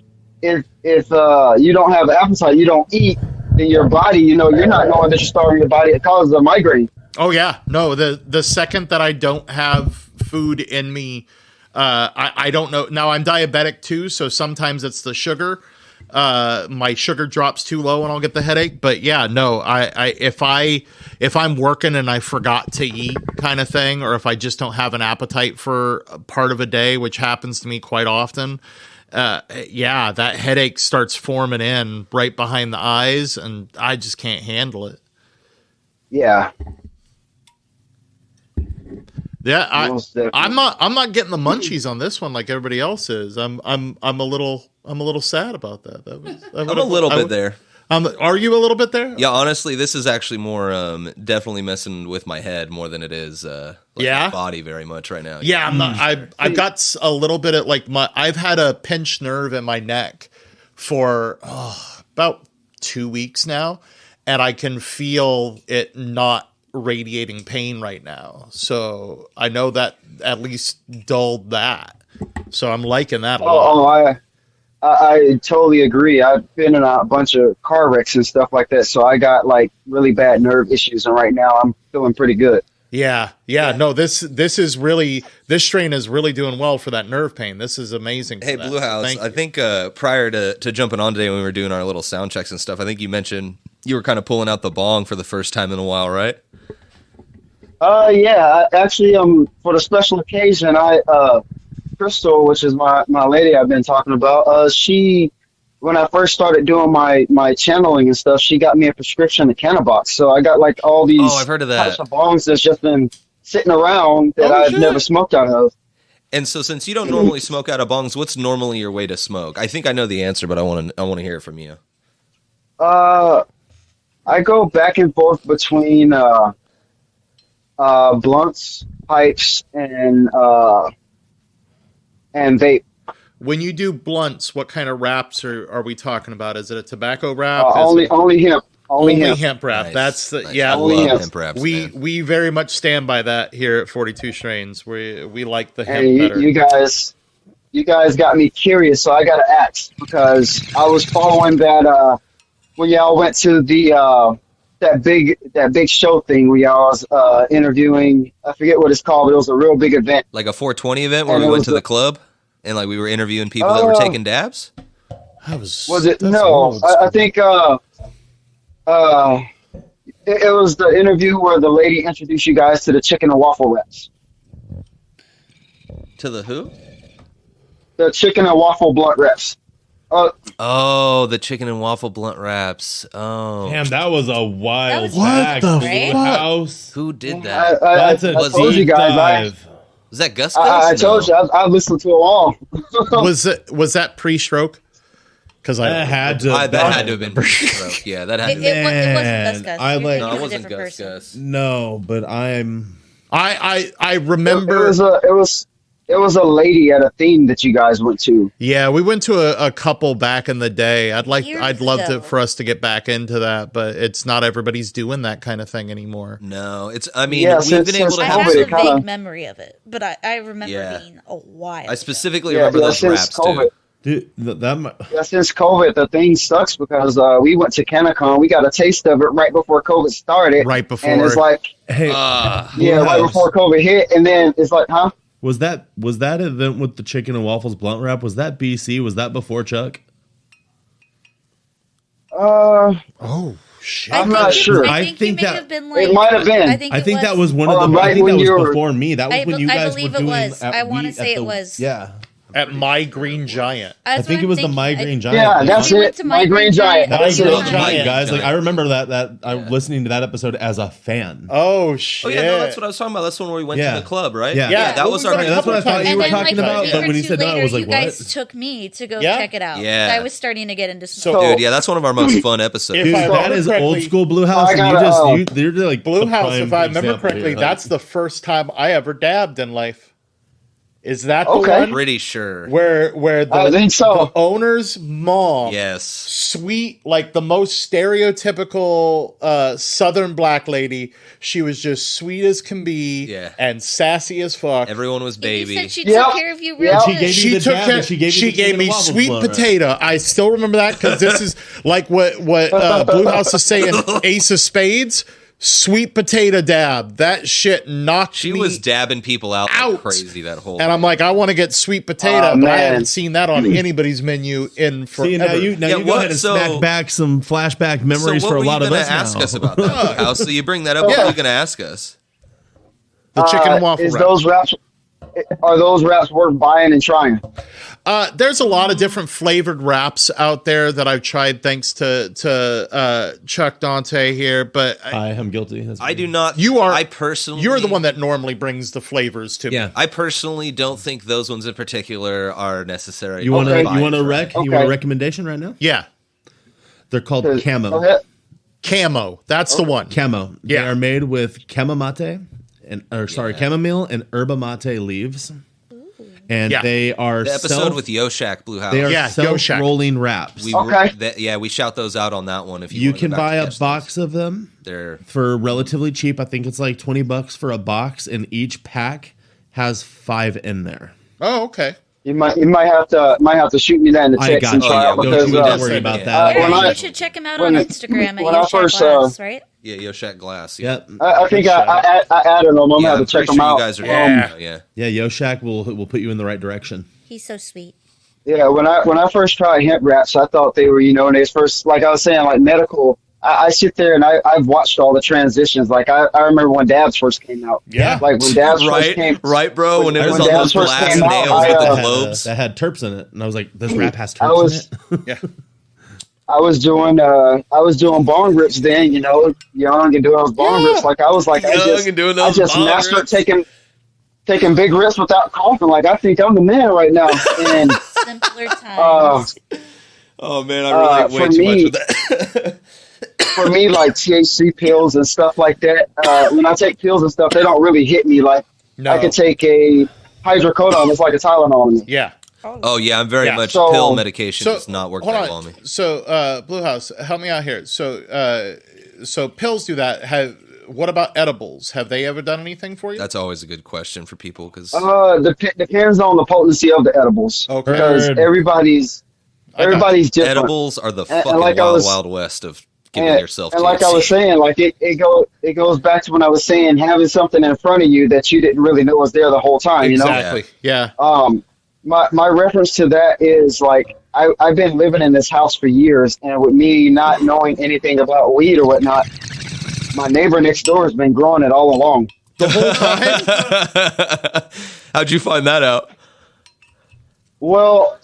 if you don't have appetite, you don't eat. In your body, you're not knowing that you're starving your body. It causes a migraine. Oh yeah, no. The second that I don't have food in me, I don't know. Now I'm diabetic too, so sometimes it's the sugar. My sugar drops too low and I'll get the headache. But yeah, no. If I'm working and I forgot to eat, kind of thing, or if I just don't have an appetite for a part of a day, which happens to me quite often. That headache starts forming in right behind the eyes, and I just can't handle it. Yeah. Yeah, I'm not getting the munchies on this one like everybody else is. I'm a little sad about that. I'm a little bit there. Are you a little bit there? Yeah, honestly, this is actually more definitely messing with my head more than it is my body very much right now. Yeah, I'm not. I've got a little bit of I've had a pinched nerve in my neck for about 2 weeks now, and I can feel it not radiating pain right now. So I know that at least dulled that. So I'm liking that a lot. I totally agree. I've been in a bunch of car wrecks and stuff like that, so I got like really bad nerve issues, and right now I'm feeling pretty good. Yeah. No, this strain is really doing well for that nerve pain. This is amazing. Hey, Bluehouse, I think prior to jumping on today when we were doing our little sound checks and stuff, I think you mentioned you were kind of pulling out the bong for the first time in a while, right? Yeah. Actually, for the special occasion, Crystal, which is my lady I've been talking about, when I first started doing my channeling and stuff, she got me a prescription of cannabis. So I got like all these I've heard of that. types of bongs that's just been sitting around that I've never smoked out of. And so since you don't normally smoke out of bongs, what's normally your way to smoke? I think I know the answer, but I want to hear it from you. I go back and forth between blunts, pipes, and vape. When you do blunts, what kind of wraps are we talking about? Is it a tobacco wrap? Only hemp. Only hemp wrap. Nice. That's the Nice. yeah. I love hemp wraps, man. We very much stand by that here at 42 Strains. We like the hemp Hey, better. you guys got me curious, so I got to ask because I was following that when y'all went to the that big show thing where y'all was interviewing. I forget what it's called, but it was a real big event. Like a 420 event where And we it went was to the club and like we were interviewing people that were taking dabs? Was it? No, I think it was the interview where the lady introduced you guys to the chicken and waffle wraps. To the who? The chicken and waffle blunt wraps. Oh, the chicken and waffle blunt wraps. Oh, Damn, that was a wild That was fact. What the Bluehouse. who did that? That's a I told you deep guys. dive. Was that Gus? I told you. I listened to them all. Was that pre-stroke? Because That had to. that had to have been pre-stroke. Yeah, that had to It, be. it, wasn't Gus Man, Gus. I You're like- thinking No, of it a wasn't different Gus. person. Gus. No, but I'm. I remember. It was a lady at a theme that you guys went to. Yeah, we went to a couple back in the day. I'd Years love ago. for us to get back into that, but it's not everybody's doing that kind of thing anymore. No, it's. I mean, Yeah, we've since- been able since to I have. have COVID, a it kinda- vague memory of it, but I remember Yeah. being a while. I specifically Yeah, remember those since wraps COVID. too. Dude, that Yeah, since COVID, the thing sucks because we went to CannaCon. We got a taste of it right before COVID started. Right before. And it's like, hey, yeah, Bluehouse. right before COVID hit. And then it's like, huh? was that event with the chicken and waffles blunt wrap? Was that BC? Was that before Chuck? Oh shit! I'm not sure. I I think, think you may that- have been like. It might have been. I think, I think that was one Oh, of the. right I think when that was you were- before me. That was I when you be- I guys believe were it doing. was. at I wanna Wheat say at the- it was. Yeah, At My Green Giant. I That's think what it was I'm the My thinking. Green Giant. Yeah, thing. that's We it. went to My Green Giant. My That's Green it. Giant, guys. Like Giant. I remember that. I'm listening to that episode as a fan. Oh shit! Oh yeah, no, that's what I was talking about. That's the one where we went Yeah. to the club, right? Yeah. Yeah, that well, was we our. went a That's what I couple thought times. you were And then, talking like, about, a week but or when you two said no, I later, was like, you guys what? took me to go Yeah. check it out. Yeah. I was starting to get into So- smoke. Dude, yeah, that's one of our most fun episodes. If Dude, I that remember is correctly- old school Bluehouse. I And you gotta, just they're like Blue the House, prime if I remember example correctly, here. that's the first time I ever dabbed in life. Is that the Okay. one Pretty sure. where I think so. the owner's mom, Yes. sweet, like the most stereotypical Southern black lady. She was just sweet as can be, Yeah. and sassy as fuck. Everyone was You baby. said she Yep. took care of you real Yep. She good. gave you She the took dab, care, and she gave you she the chicken gave me and waffles sweet blunt wrap. potato. I still remember that because this is like what Blue House is saying. Ace of Spades, sweet potato dab. That shit knocked She me was dabbing people out, out. like crazy that whole. And I'm like, I want to get sweet potato, Oh, but I man. haven't seen that on anybody's menu in forever. See, now you Yeah, go what- ahead and so- smack back some flashback so memories what for a were lot you of gonna us ask now. us about that? How? So you bring that up? What are you gonna ask us? The chicken and waffle Is wrap. those wraps? Are those wraps worth buying and trying? There's a lot of different flavored wraps out there that I've tried, thanks to Chuck Dante here. But I am guilty. That's I me. do not. You are- I personally. you're the one that normally brings the flavors to me. Yeah. I personally don't think those ones in particular are necessary. You want to? Okay. You want a rec? You want a Okay. recommendation right now? Yeah. They're called Go camo. ahead. Camo. That's the one. Camo. They Yeah. are made with chamomile chamomile and yerba mate leaves, and Yeah. they are The episode with Yoshak Blue House. they are Yeah, self-rolling wraps. We Okay. we shout those out on that one. If you You wanna go can back buy to a guest box of them list. They're for relatively cheap. I think it's like $20 for a box, and each pack has 5 in there. Oh, okay. You might have to shoot me that in the I text got and you. try out Don't because you Don't worry Yeah. about Yeah. that. when Yeah, I- you should check him out when- on Instagram at when I Yoshak first, Glass, right? yeah, Yoshak Glass. Yeah, Yep. I think I added them. I'm yeah. gonna have I'm to check pretty them sure out. you guys are. Yeah. Yeah. Yeah, Yoshak will put you in the right direction. He's so sweet. Yeah, when I first tried hemp wraps, I thought they were, when they first, like I was saying, like medical. I sit there and I've watched all the transitions. Like I remember when dabs first came out. Yeah. Like when dabs first Right, came. right, bro. When it was when on dabs those first glass came out, nails I, with the That had, globes. that had terps in it, and I was like, "This wrap has I terps was- in it." Yeah. I was doing bong rips then, young and doing those bong rips. Like I was like, Young and doing I those just bong mastered rips. taking big rips without coughing. Like I think I'm the man right now. And Simpler times. Oh man, I relate way for too me- much with that. for me, like THC pills and stuff like that, when I take pills and stuff, they don't really hit me. Like No. I could take a hydrocodone, it's like a Tylenol on me. Yeah. Oh yeah, I'm very Yeah. much So- pill medication So does not work hold that on. well on me. So Blue House, help me out here. So pills do that. What about edibles? Have they ever done anything for you? That's always a good question for people because Depends on the potency of the edibles. Okay. Because Heard. everybody's different. edibles are the And fucking like I wild, was- wild west of giving And, yourself. and like I THC. was saying, like it goes back to when I was saying having something in front of you that you didn't really know was there the whole time. Exactly. Yeah. My reference to that is like I've been living in this house for years, and with me not knowing anything about weed or whatnot, my neighbor next door has been growing it all along. The whole time. How'd you find that out? Well,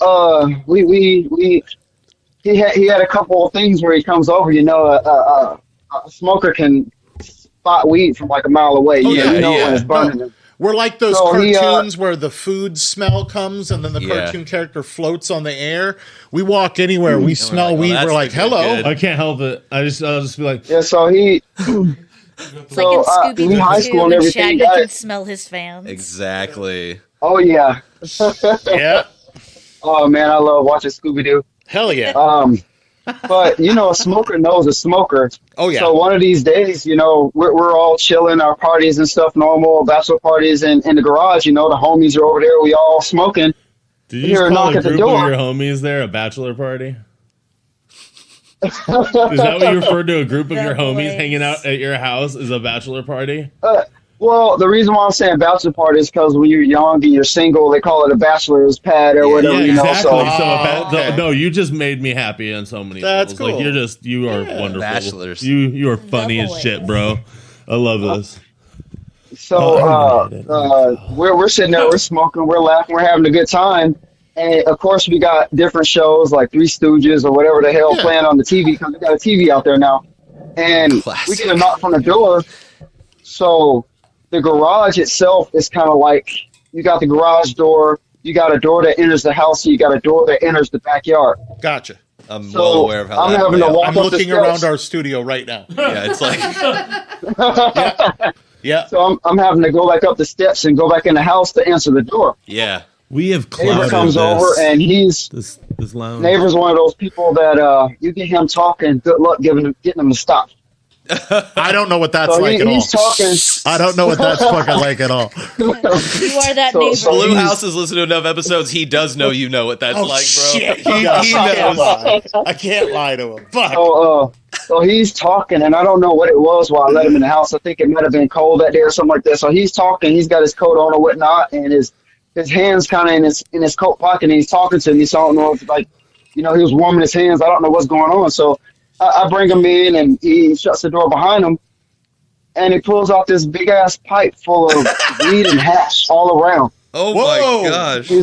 he had a couple of things where he comes over. A smoker can spot weed from like a mile away. Oh, You know yeah. when it's burning. No. We're like those So cartoons where the food smell comes and then the Yeah. cartoon character floats on the air. We walk anywhere, we smell like, weed, that's we're like, the good, hello. good. I can't help it. I'll just be like, Yeah, so he. It's like in Scooby in high Doo school when and everything. Shaggy can smell his fans. Exactly. Oh yeah. Yeah. Oh man, I love watching Scooby Doo. Hell yeah. But a smoker knows a smoker. Oh, yeah. So one of these days, we're all chilling, our parties and stuff, normal bachelor parties in the garage. The homies are over there. We all smoking. did you Hear a just call knock a at the group of door. your homies there a bachelor party? Is that what you referred to a group of The your homies boys. hanging out at your house is a bachelor party? Well, the reason why I'm saying bachelor party is because when you're young and you're single, they call it a bachelor's pad or whatever. Yeah, exactly. So okay. No, you just made me happy on so many That's levels. cool. Like you are wonderful. Bachelors. You are funny as boys. shit, bro. I love this. we're sitting there, we're smoking, we're laughing, we're having a good time. And of course, we got different shows like Three Stooges or whatever the hell playing on the TV because we got a TV out there now. And Classic. we get a knock from the door. So the garage itself is kind of like you got the garage door, you got a door that enters the house, and you got a door that enters the backyard. Gotcha. I'm So well aware of how I'm that having to layout- walk I'm up the looking steps. around our studio right now. Yeah, it's like Yeah. So I'm having to go back up the steps and go back in the house to answer the door. yeah. We have Neighbor clouded comes over and he's this lounge. neighbor's one of those people that you get him talking, good luck getting him to stop. I don't know what that's So like at all. he's talking. I don't know what that's fucking like at all. You are that So- neighbor. so Blue he's- House has listened to enough episodes. He does know what that's Oh, like, bro. shit. He knows. I can't lie to him. Fuck. So he's talking, and I don't know what it was while I let him in the house. I think it might have been cold that day or something like that. So he's talking. He's got his coat on or whatnot, and his hands kind of in his coat pocket, and he's talking to me. So I don't know if he was warming his hands. I don't know what's going on. So I bring him in, and he shuts the door behind him, and he pulls out this big ass pipe full of weed and hash all around. Oh Whoa. my gosh. He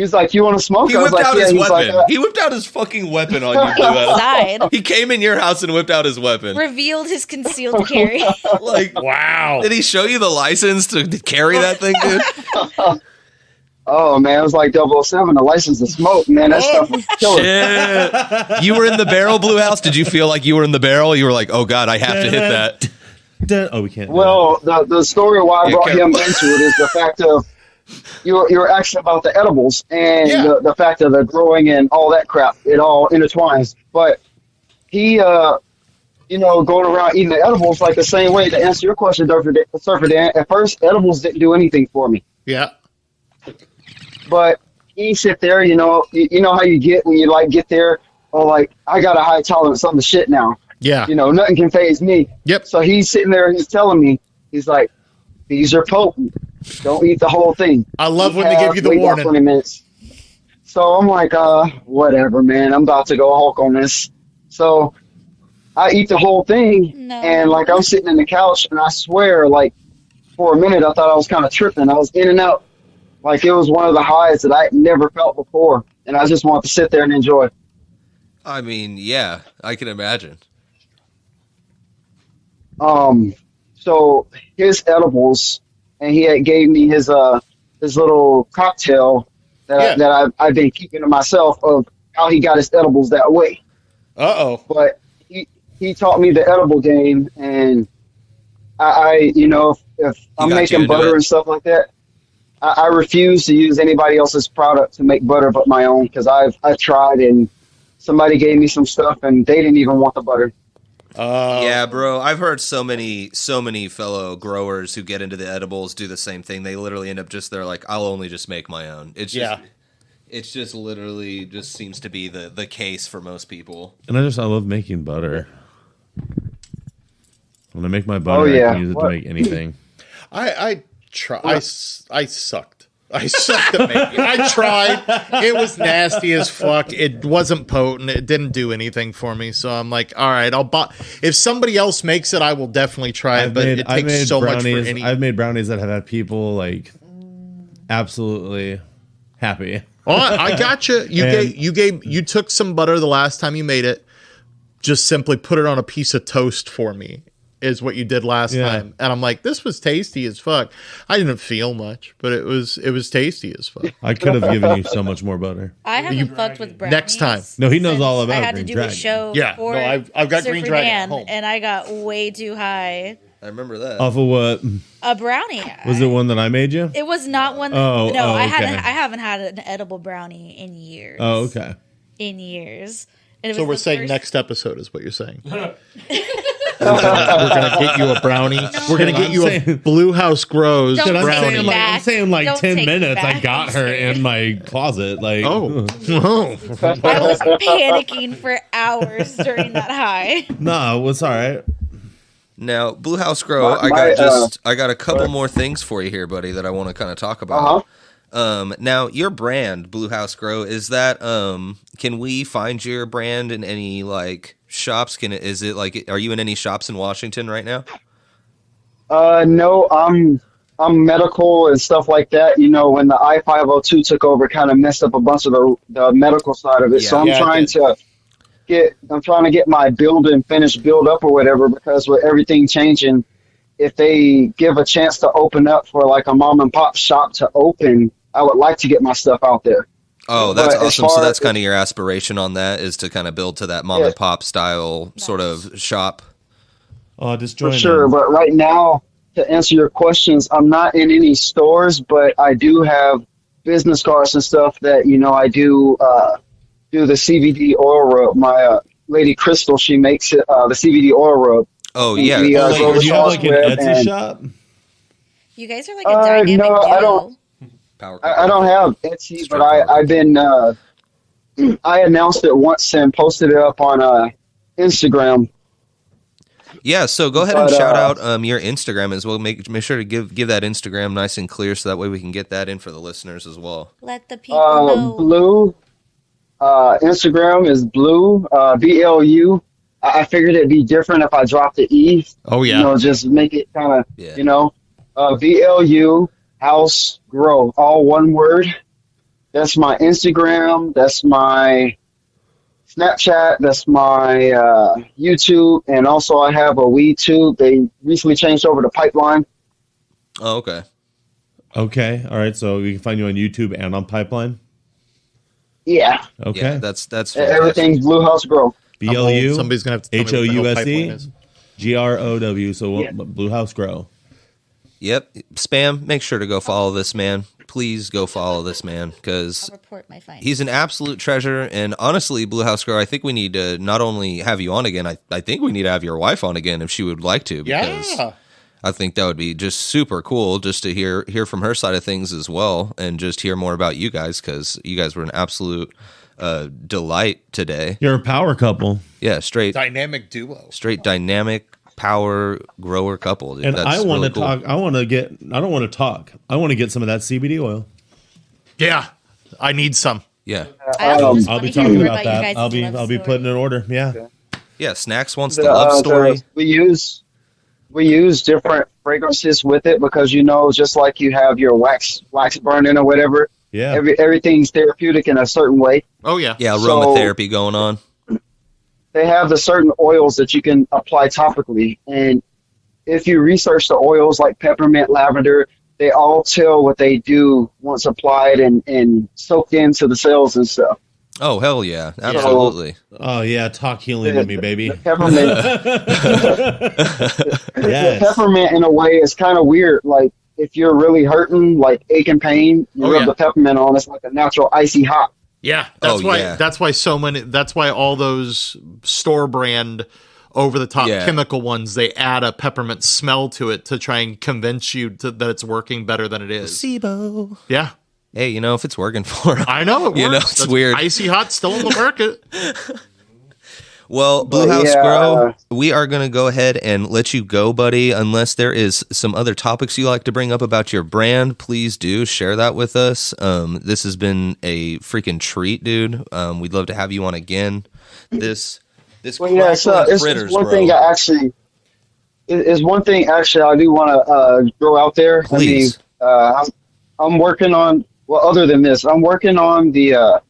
was like, you want to smoke? He I was whipped like, out yeah. his He's weapon. like, He whipped out his fucking weapon on you, Blue House. Side. He came in your house and whipped out his weapon. Revealed his concealed carry. Like, Wow. did he show you the license to carry that thing, dude? oh man, it was like 007, the license to smoke, man. That stuff was killer. Shit. You were in the barrel, Blue House? Did you feel like you were in the barrel? You were like, oh god, I have to hit that. Oh, we can't. do Well, the story why I Yeah, brought him careful. into it is the fact of you were asking about the edibles and Yeah. the fact of the growing and all that crap. It all intertwines. But he, going around eating the edibles like the same way. To answer your question, Surfer Dan, at first edibles didn't do anything for me. Yeah. But he sit there, you know how you get when you get there, or like I got a high tolerance on the shit now. Yeah. Nothing can faze me. Yep. So he's sitting there, he's telling me, he's like, these are potent. Don't eat the whole thing. I love when they give you the Wait about warning. 20 minutes. So I'm like, whatever, man. I'm about to go Hulk on this. So I eat the whole thing, No. and I'm sitting in the couch, and I swear, for a minute, I thought I was kind of tripping. I was in and out. It was one of the highs that I never felt before, and I just wanted to sit there and enjoy. I mean, yeah, I can imagine. So his edibles, and he had gave me his little cocktail that I've been keeping to myself of how he got his edibles that way. Uh-oh. But he taught me the edible game, and I if I'm got you making into butter it. and stuff like that, I refuse to use anybody else's product to make butter but my own, because I've tried, and somebody gave me some stuff and they didn't even want the butter. Yeah, bro. I've heard so many fellow growers who get into the edibles do the same thing. They literally end up they're like, I'll only just make my own. It's just, it's just literally just seems to be the case for most people. And I love making butter. When I make my butter, Oh, I yeah. can use it to make anything. I sucked. I sucked at making. I tried. It was nasty as fuck. It wasn't potent. It didn't do anything for me. So I'm like, all right, I'll buy. If somebody else makes it, I will definitely try it. But it takes so much for any. I've made brownies that have had people absolutely happy. Oh, I got you. You took some butter the last time you made it. Just simply put it on a piece of toast for me. Is what you did last time, and I'm like, this was tasty as fuck. I didn't feel much, but it was tasty as fuck. I could have given you so much more butter. I haven't fucked with brownies. Next time. No, he knows all about I had Green to do Dragon. a show. Yeah, for no, I've got Sir Green Dragon at Fernand, home. and I got way too high. I remember that. Off of what? A brownie. Was it one that I made you? It was not one. Oh, no, I okay. haven't had an edible brownie in years. Oh, okay. In years. And it So was we're the saying first- next episode is what you're saying. We're gonna get you a brownie. We're gonna get you a Bluhousegrow Don't brownie. take it back. I'm saying like Don't 10 take it minutes. I back. got her in my closet. Like, Oh, I was panicking for hours during that high. no, it's all right. Now, Bluhousegrow, I got a couple more things for you here, buddy, that I want to kind of talk about. Now, your brand, Bluhousegrow, is that can we find your brand in any like shops? Is it like, are you in any shops in Washington right now? No, I'm medical and stuff like that. You know, when the I-502 took over, kind of messed up a bunch of the medical side of it. So I'm trying to get my build up or whatever, because with everything changing, if they give a chance to open up for like a mom and pop shop to open, I would like to get my stuff out there. Oh, that's But as awesome. So far that's as- kind of your aspiration on that, is to kind of build to that mom and pop style sort of shop. Oh, just join For sure, in. but right now, to answer your questions, I'm not in any stores, but I do have business cards and stuff that, you know, I do the CBD oil rub. My lady Crystal, she makes it the CBD oil rub. Oh, yeah. The, Like, Grow do you have like an Web Etsy and- shop? You guys are like a dynamic no, I duo. don't. Power I don't have Etsy, but I've been. I announced it once and posted it up on Instagram. Yeah, so go ahead and But, shout out your Instagram as well. Make sure to give that Instagram nice and clear, so that way we can get that in for the listeners as well. Let the people know. Blue. Instagram is Blue, BLU. I figured it'd be different if I dropped the E. oh yeah. You know, just make it kind of, Yeah. you know, BLU House Grow, all one word. That's my Instagram. That's my Snapchat. That's my YouTube. And also I have a WeTube. They recently changed over to Pipeline. Oh, okay. Okay. All right. So we can find you on YouTube and on Pipeline. Yeah. Okay. Yeah, that's Everything's Bluhousegrow. BLU Somebody's gonna have to tell me what the hell HOUSE Pipeline is. GROW. So Yeah. Bluhousegrow. Yep. Spam, make sure to go follow this man. Please go follow this man, because I'll report my findings. he's an absolute treasure. And honestly, Bluhousegrow, I think we need to not only have you on again, I think we need to have your wife on again if she would like to. Because Yeah. I think that would be just super cool just to hear from her side of things as well, and just hear more about you guys, because you guys were an absolute delight today. You're a power couple. Yeah, straight Duo. dynamic power grower couple. Dude. And That's I want really to cool. talk. I don't want to talk. I want to get some of that CBD oil. Yeah. I need some. Yeah, I also just I'll want be to hear talking more about you that. guys' I'll be love story. putting an order. Yeah. yeah. Snacks wants the love story. We use different fragrances with it, because, you know, just like you have your wax burning or whatever, Yeah. everything's therapeutic in a certain way. Oh yeah. Yeah, So- aromatherapy going on. They have the certain oils that you can apply topically, and if you research the oils like peppermint, lavender, they all tell what they do once applied and soaked into the cells and stuff. Oh hell yeah, absolutely. Oh yeah. Talk healing to me, baby. The peppermint, Yes. the peppermint in a way is kind of weird. Like if you're really hurting, like ache and pain, you Oh, rub yeah. the peppermint on. It's like a natural icy hot. Yeah, Oh, yeah. That's why all those store brand over the top Yeah. chemical ones, they add a peppermint smell to it to try and convince you that it's working better than it is. Placebo. Yeah, Hey, you know, if it's working for him. I know it works. You know, it's That's weird. Icy hot still in the market. Well, But Bluehouse yeah, Grow, we are going to go ahead and let you go, buddy. Unless there is some other topics you like to bring up about your brand, please do share that with us. This has been a freaking treat, dude. We'd love to have you on again. This Well, yeah, it's fritters, one bro. thing I actually. Is one thing actually I do want to throw out there. Please. I mean, I'm working on well, other than this, I'm working on the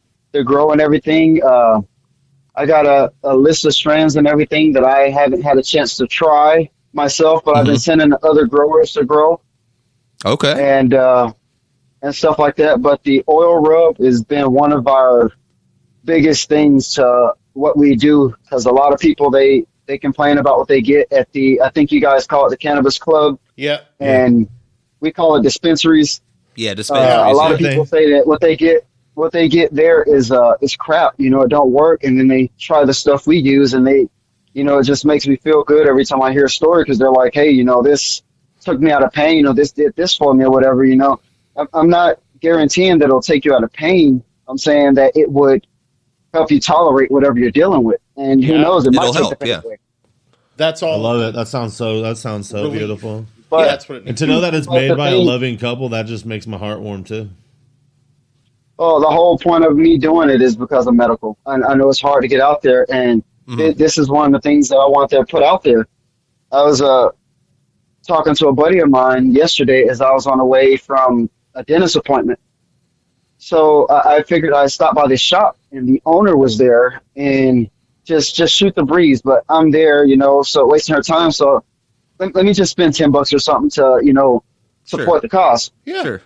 grow and everything. I got a list of strands and everything that I haven't had a chance to try myself, but I've been sending other growers to grow Okay. and stuff like that. But the oil rub has been one of our biggest things to what we do, because a lot of people they complain about what they get at the, I think you guys call it the cannabis club, Yeah. and we call it dispensaries. Yeah, A dispensaries. lot of people say that what they get there is crap. You know, it don't work, and then they try the stuff we use, and they, you know, it just makes me feel good every time I hear a story, because they're like, hey, you know, this took me out of pain, or this did this for me, or whatever. You know, I'm not guaranteeing that it'll take you out of pain. I'm saying that it would help you tolerate whatever you're dealing with, and who knows, it might It'll take help, the pain yeah. away. That's I all. love it. That sounds so Relief. beautiful. But Yeah, that's what it And means. to know that it's But made the by a thing- loving couple, that just makes my heart warm too. oh, the whole point of me doing it is because of medical. I know it's hard to get out there, and this is one of the things that I want to put out there. I was talking to a buddy of mine yesterday as I was on the way from a dentist appointment. So I figured I'd stop by this shop, and the owner was there, and just shoot the breeze. But I'm there, you know, so wasting her time. So let me just spend $10 or something to, you know, support Sure. the cost. Yeah. Sure.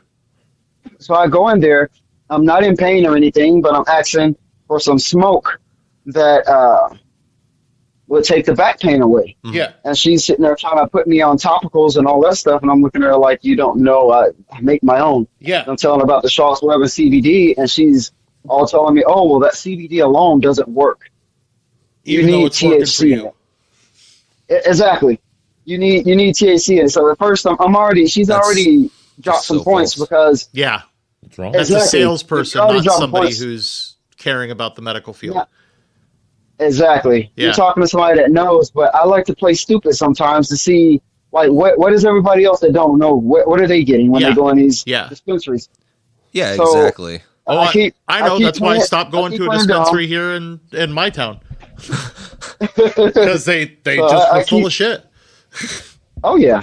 So I go in there. I'm not in pain or anything, but I'm asking for some smoke that would take the back pain away. Yeah. And she's sitting there trying to put me on topicals and all that stuff, and I'm looking at her like, you don't know, I make my own. Yeah. I'm telling her about the Charles Webb and CBD, and she's all telling me, oh, well, that CBD alone doesn't work. Even you though need it's working for THC in you. it. Exactly. You need THC in it. So at first, she's That's already dropped some so points false. because Yeah. What's wrong? That's Exactly. a salesperson, You're already not dropping somebody points. who's caring about the medical field. Yeah. Exactly. Yeah. You're talking to somebody that knows, but I like to play stupid sometimes to see, like, what is everybody else that don't know? What are they getting when Yeah. they go in these Yeah. dispensaries? Yeah, So- exactly. Oh, I keep- I know. I keep That's why I playing- stopped going I keep to a playing dispensary here in my town dumb. because they So just I were full keep- of shit. Oh yeah.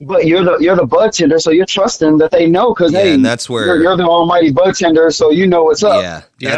But you're the bud tender, so you're trusting that they know, because Yeah, hey, and that's where- you're the almighty bud tender, so you know what's up. Yeah, Yeah.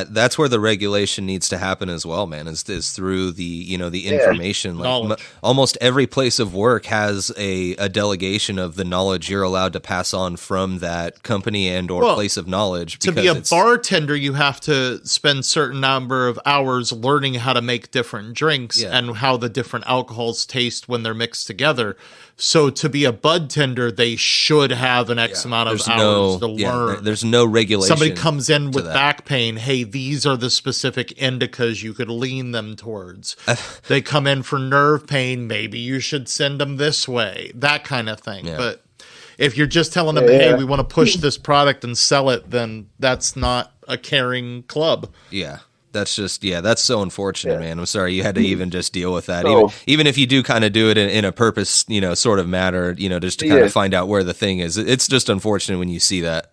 that's where the regulation needs to happen as well, man. Is through the the information. Like Knowledge. almost every place of work has a delegation of the knowledge you're allowed to pass on from that company and or Well, place of knowledge. To be because a it's- bartender, you have to spend certain number of hours learning how to make different drinks Yeah. and how the different alcohols taste when they're mixed together. So to be a bud tender, they should have an X amount of there's hours to learn. there's no regulation. Somebody comes in to with that. back pain. Hey, these are the specific indicas you could lean them towards. They come in for nerve pain. Maybe you should send them this way. That kind of thing. Yeah. But if you're just telling them, Yeah. hey, we want to push this product and sell it, then that's not a caring club. Yeah. That's just that's so unfortunate, Yeah. man. I'm sorry you had to even just deal with that. So- Even if you do kind of do it in a purpose, sort of matter, just to kind Yeah. of find out where the thing is. It's just unfortunate when you see that.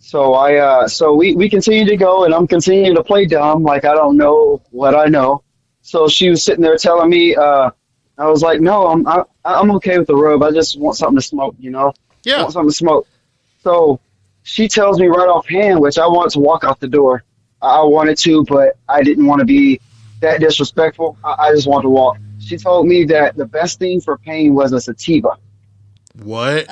So so we continue to go, and I'm continuing to play dumb, like I don't know what I know. So she was sitting there telling me, I was like, no, I'm okay with the rub. I just want something to smoke, I Yeah. want something to smoke. So she tells me right offhand, which I wanted to walk out the door. I wanted to, but I didn't want to be that disrespectful. I just wanted to walk. She told me that the best thing for pain was a sativa. What?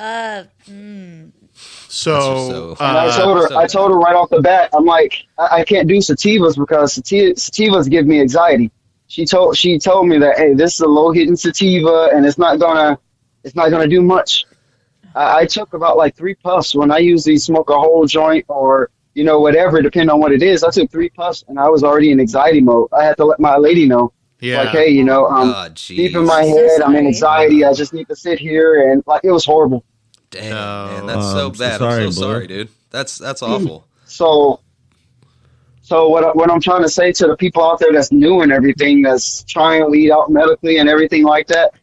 So, And I told her right off the bat, I'm like, I can't do sativas because sativas give me anxiety. She told me that, hey, this is a low hitting sativa and it's not gonna do much. I took about like 3 puffs when I usually smoke a whole joint or whatever, depending on what it is. I took 3 puffs and I was already in anxiety mode. I had to let my lady know, yeah. like, hey, I'm Oh, deep in jeez. my So head. I'm in sorry. anxiety. I just need to sit here, and like it was horrible. Damn, No. man, that's so I'm so bad. sorry, I'm so Blue. sorry, dude. That's awful. So what I'm trying to say to the people out there that's new and everything, that's trying weed out medically and everything like that,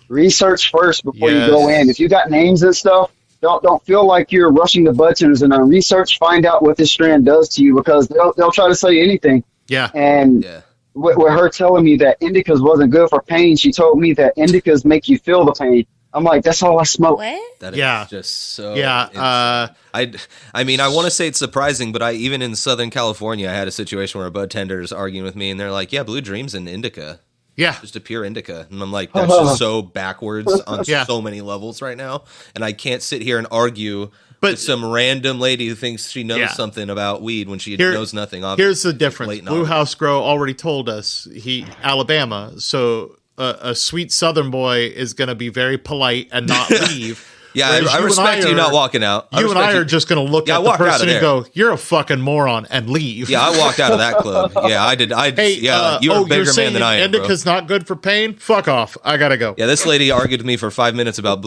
research first before you go Yes. in. If you got names and stuff, don't feel like you're rushing the buttons, and research, find out what this strand does to you, because they'll try to sell you anything. Yeah. And Yeah. with her telling me that indicas wasn't good for pain, she told me that indicas make you feel the pain. I'm like, that's all I smoke. What? That is Yeah. just so. Yeah, I mean, I want to say it's surprising, but even in Southern California, I had a situation where a bud tender is arguing with me, and they're like, "Yeah, Blue Dream's an indica, Yeah. just a pure indica," and I'm like, "That's just so backwards on Yeah. so many levels right now," and I can't sit here and argue. But- With some random lady who thinks she knows Yeah. something about weed when she Here- knows nothing. Here's the difference. Blatant obvious. Bluhousegrow already told us Alabama. So a sweet Southern boy is going to be very polite and not leave. Yeah, Whereas I respect you not walking out. You and I are just going to look Yeah, I at the walked out of person and there. go, "You're a fucking moron," and leave. Yeah, I walked out of that club. Yeah, I did. Hey, yeah, you're a you're bigger man saying than I am, bro. indica's not good for pain? Fuck off. I gotta go. Yeah, this lady argued with me for 5 minutes about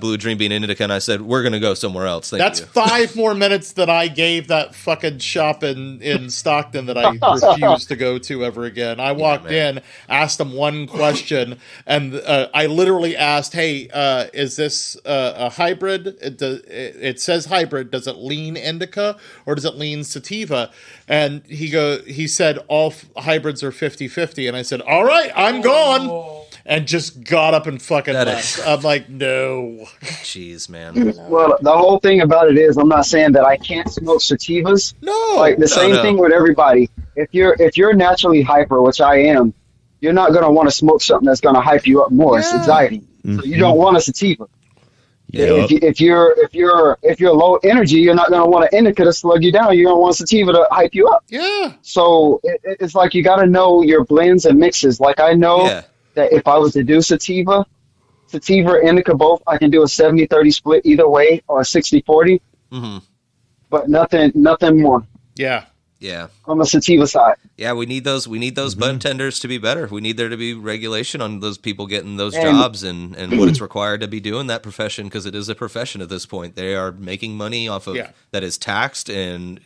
Blue Dream being an indica, and I said, we're going to go somewhere else. Thank That's you. 5 more minutes that I gave that fucking shop in Stockton that I refused to go to ever again. I walked in, asked them one question, and I literally asked, "Hey, is this a hybrid? It says hybrid. Does it lean indica or does it lean sativa?" And he said all hybrids are 50-50. And I said, "All right, I'm gone." And just got up and fucking That left. is- I'm like, no. Jeez, man. Well, the whole thing about it is, I'm not saying that I can't smoke sativas. No. Like the same no. thing with everybody. If you're naturally hyper, which I am, you're not going to want to smoke something that's going to hype you up more. It's Yeah. anxiety. So you don't want a sativa. Yeah. If you're low energy, you're not going to want an indica to slug you down. You're going to want a sativa to hype you up. Yeah. So it's like you got to know your blends and mixes. Like I know Yeah. that if I was to do sativa or indica both, I can do a 70-30 split either way or a 60-40, hmm but nothing more Yeah. Yeah. on the sativa side. Yeah, we need those bud tenders to be better. We need there to be regulation on those people getting those And- jobs and what it's required to be doing that profession, because it is a profession at this point. They are making money off of Yeah. that is taxed, and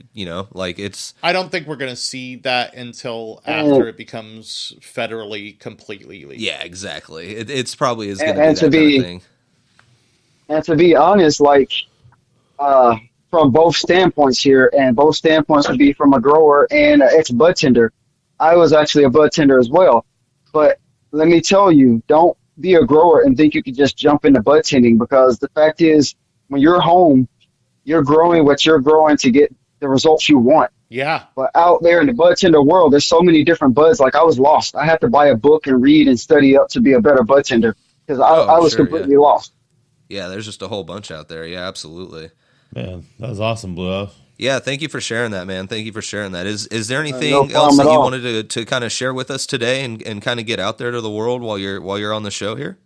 like it's I don't think we're going to see that until after it becomes federally completely legal. yeah, exactly. It's probably is going And to be that kind of thing. And to be honest, like from both standpoints here, and both standpoints would be from a grower and an ex-bud tender. I was actually a bud tender as well. But let me tell you, don't be a grower and think you can just jump into bud tending, because the fact is, when you're home, you're growing what you're growing to get the results you want. Yeah. But out there in the bud tender world, there's so many different buds. Like I was lost. I had to buy a book and read and study up to be a better bud tender, because I was sure, completely lost. Yeah, there's just a whole bunch out there. Yeah, absolutely. Man, that was awesome, Blue House. Yeah, thank you for sharing that, man. Thank you for sharing that. Is there anything no problem else that at you all. wanted to kind of share with us today and kind of get out there to the world while you're on the show here?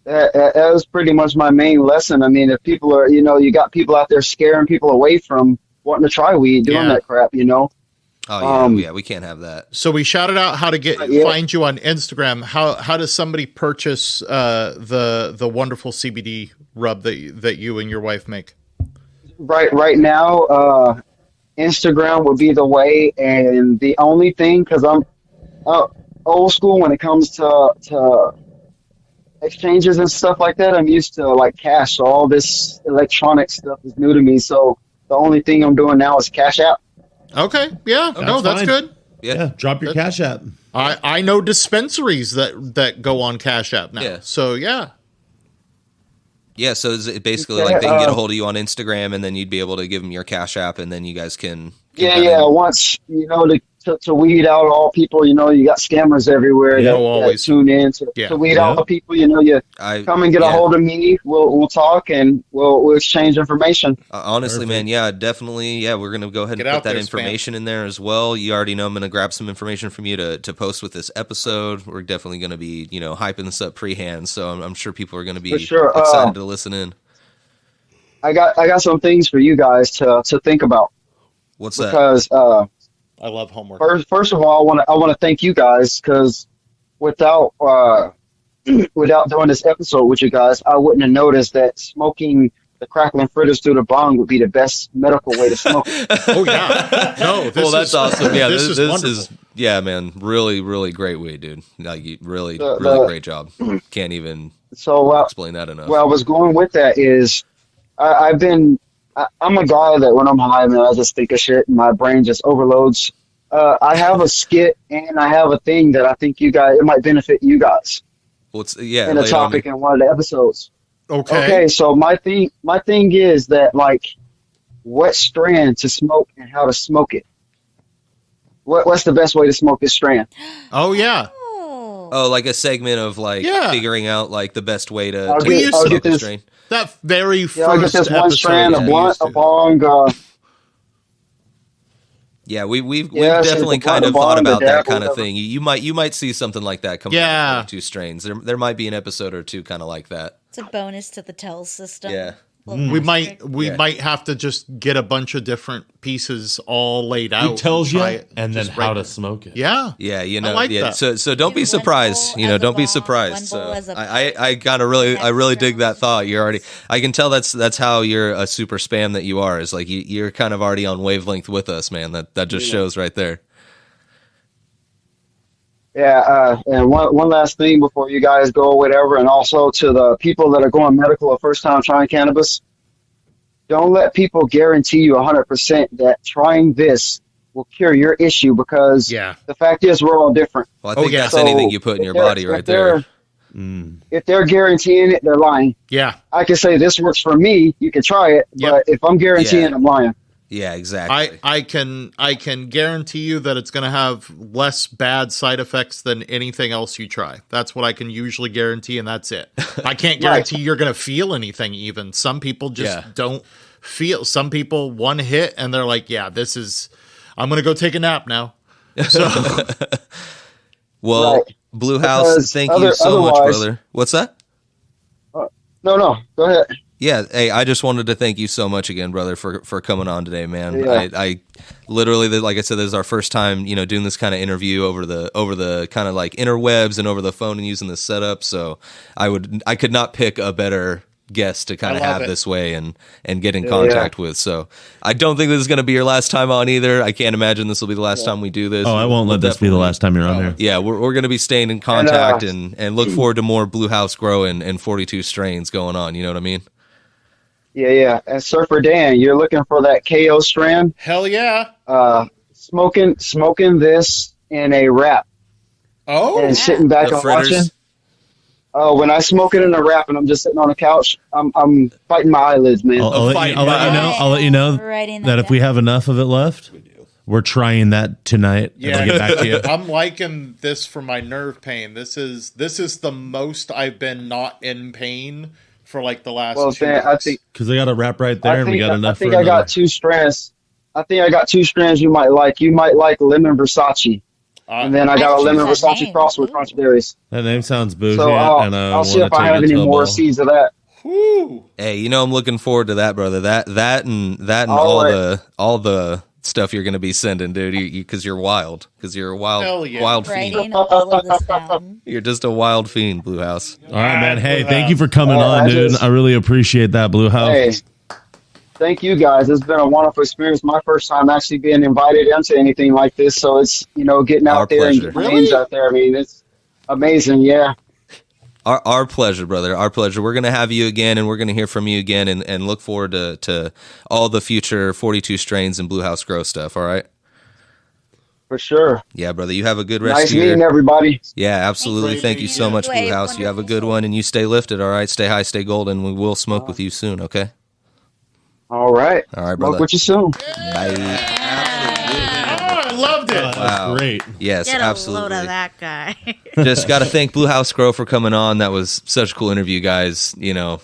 That was pretty much my main lesson. I mean, if people are, you got people out there scaring people away from wanting to try weed, doing Yeah. that crap, Oh yeah, Um, yeah, we can't have that. So we shouted out how to Yeah. find you on Instagram. How does somebody purchase the wonderful CBD rub that you and your wife make? Right now, Instagram would be the way. And the only thing, because I'm old school when it comes to exchanges and stuff like that, I'm used to like cash. So all this electronic stuff is new to me. So the only thing I'm doing now is Cash App. Okay. Yeah. No, that's fine. good. Yeah, drop your Cash App. I know dispensaries that go on Cash App now. Yeah. So yeah. Yeah, so is it basically like they can get a hold of you on Instagram, and then you'd be able to give them your Cash App, and then you guys can Yeah. Once, to weed out all people, you got scammers everywhere Yeah, that always. tune in to weed out the people. You come and get a hold of me. We'll talk and we'll exchange information. Honestly, man, yeah, definitely. Yeah, we're going to go ahead and Get put out that there, information in there as well. You already know I'm going to grab some information from you to post with this episode. We're definitely going to be, hyping this up pre-hand, so I'm sure people are going to be For sure. excited to listen in. I got some things for you guys to think about, What's that? because I love homework. first of all, I want to thank you guys, because without doing this episode with you guys, I wouldn't have noticed that smoking the crackling fritters through the bong would be the best medical way to smoke. Oh yeah. No. Well, that's awesome. Yeah, this is wonderful. is yeah, man, really, really great weed, dude. Like, really great job. Can't even So explain that enough. where I was going with that is, I'm a guy that when I'm high, man, I just think of shit and my brain just overloads. I have a skit and I have a thing that I think it might benefit you guys. in a lay it on me. topic in one of the episodes. Okay. Okay, so my thing is that, like, what strand to smoke and how to smoke it. What's the best way to smoke this strand? Oh yeah. Oh. Oh, like a segment of like Yeah. figuring out like the best way to I'll get- I'll smoke get a this- strain. That very Yeah, I get first this one episode strand, a we blunt, used a to. bong. Yeah, we've Yeah, so definitely the kind of bottom thought line, the about that dab, kind of whatever. thing. You might see something like that come Yeah. from 42 strains. There might be an episode or two kind of like that. It's a bonus to the tells system. Yeah. Little We asterisk. might have to just get a bunch of different pieces all laid out. He tells you, try it and then just how right to there. smoke it. Yeah. Yeah, I like yeah. that. So don't Do be one surprised. bowl You know, as a don't be bong, surprised. one So bowl as a I gotta I really dig that thought. You're already. I can tell that's how you're a super spam that you are. Is like you're kind of already on wavelength with us, man. That just shows right there. Yeah, and one last thing before you guys go, whatever, and also to the people that are going medical or first time trying cannabis, don't let people guarantee you 100% that trying this will cure your issue, because Yeah. the fact is we're all different. Well, I think yeah. that's So anything you put in if your they're- body if right they're- there. If they're guaranteeing it, they're lying. Yeah. I can say this works for me. You can try it, Yep. but if I'm guaranteeing, Yeah. I'm lying. Yeah, exactly. I can guarantee you that it's going to have less bad side effects than anything else you try. That's what I can usually guarantee, and that's it. I can't guarantee you're going to feel anything. Even some people just don't feel. Some people one hit and they're like, "Yeah, this is. I'm going to go take a nap now." So Well, Right. Blue House, Because thank you so much, otherwise- brother. What's that? No, go ahead. Yeah, hey, I just wanted to thank you so much again, brother, for coming on today, man. Yeah. I literally, like I said, this is our first time, doing this kind of interview over the kind of like interwebs and over the phone and using this setup. So I could not pick a better guest to kind of love have it. this way and get in contact with. So I don't think this is going to be your last time on either. I can't imagine this will be the last time we do this. Oh, I won't let this be the last time you're on here. Yeah, we're going to be staying in contact and look forward to more Bluhousegrow and 42 strains going on. You know what I mean? Yeah. And Surfer Dan, you're looking for that KO strand. hell yeah. Smoking this in a wrap Oh, and sitting back The and fritters. watching. When I smoke it in a wrap and I'm just sitting on the couch, I'm fighting my eyelids, man. I'll let you know Writing that if we have enough of it left, we're trying that tonight. And yeah. I'll get back to you. I'm liking this for my nerve pain. This is the most I've been not in pain for like the last. Well, 2 Dan, I weeks. think Because I got a wrap right there, and we got enough I think for I another. got two strands. I think I got two strands you might like. You might like lemon Versace, and then I got a choose lemon that Versace name. cross with crunch berries. That name sounds bougie, So and I'll see wanna if I take have it any to a more ball. seeds of that. Whew. Hey, I'm looking forward to that, brother. That and All right. all the stuff you're going to be sending, dude. Because you're wild. Because you're a Hell yeah. wild fiend. writing all of this down. You're just a wild fiend, Blue House. All right, man. Hey, Blue thank you House. for coming All right, on, I dude. just- I really appreciate that, Blue House. Hey, thank you guys. It's been a wonderful experience. My first time actually being invited into anything like this. So it's, getting Our out there pleasure. and getting my names out there. I mean, it's amazing. Yeah. Our pleasure, brother. Our pleasure. We're going to have you again, and we're going to hear from you again, and look forward to all the future 42 strains and Bluhousegrow stuff. All right. For sure. Yeah, brother. You have a good rest Nice of your. meeting everybody. Yeah, absolutely. Great Thank you meeting so you. much, Wait, Blue House. You have a good wonderful. one, and you stay lifted. All right. Stay high, stay golden. We will smoke with you soon. Okay. All right. All right, Smoke brother. with you soon. Bye. Oh, I loved it. Wow. Great. Yes, Get a absolutely. load of that guy. Just got to thank Bluhousegrow for coming on. That was such a cool interview, guys.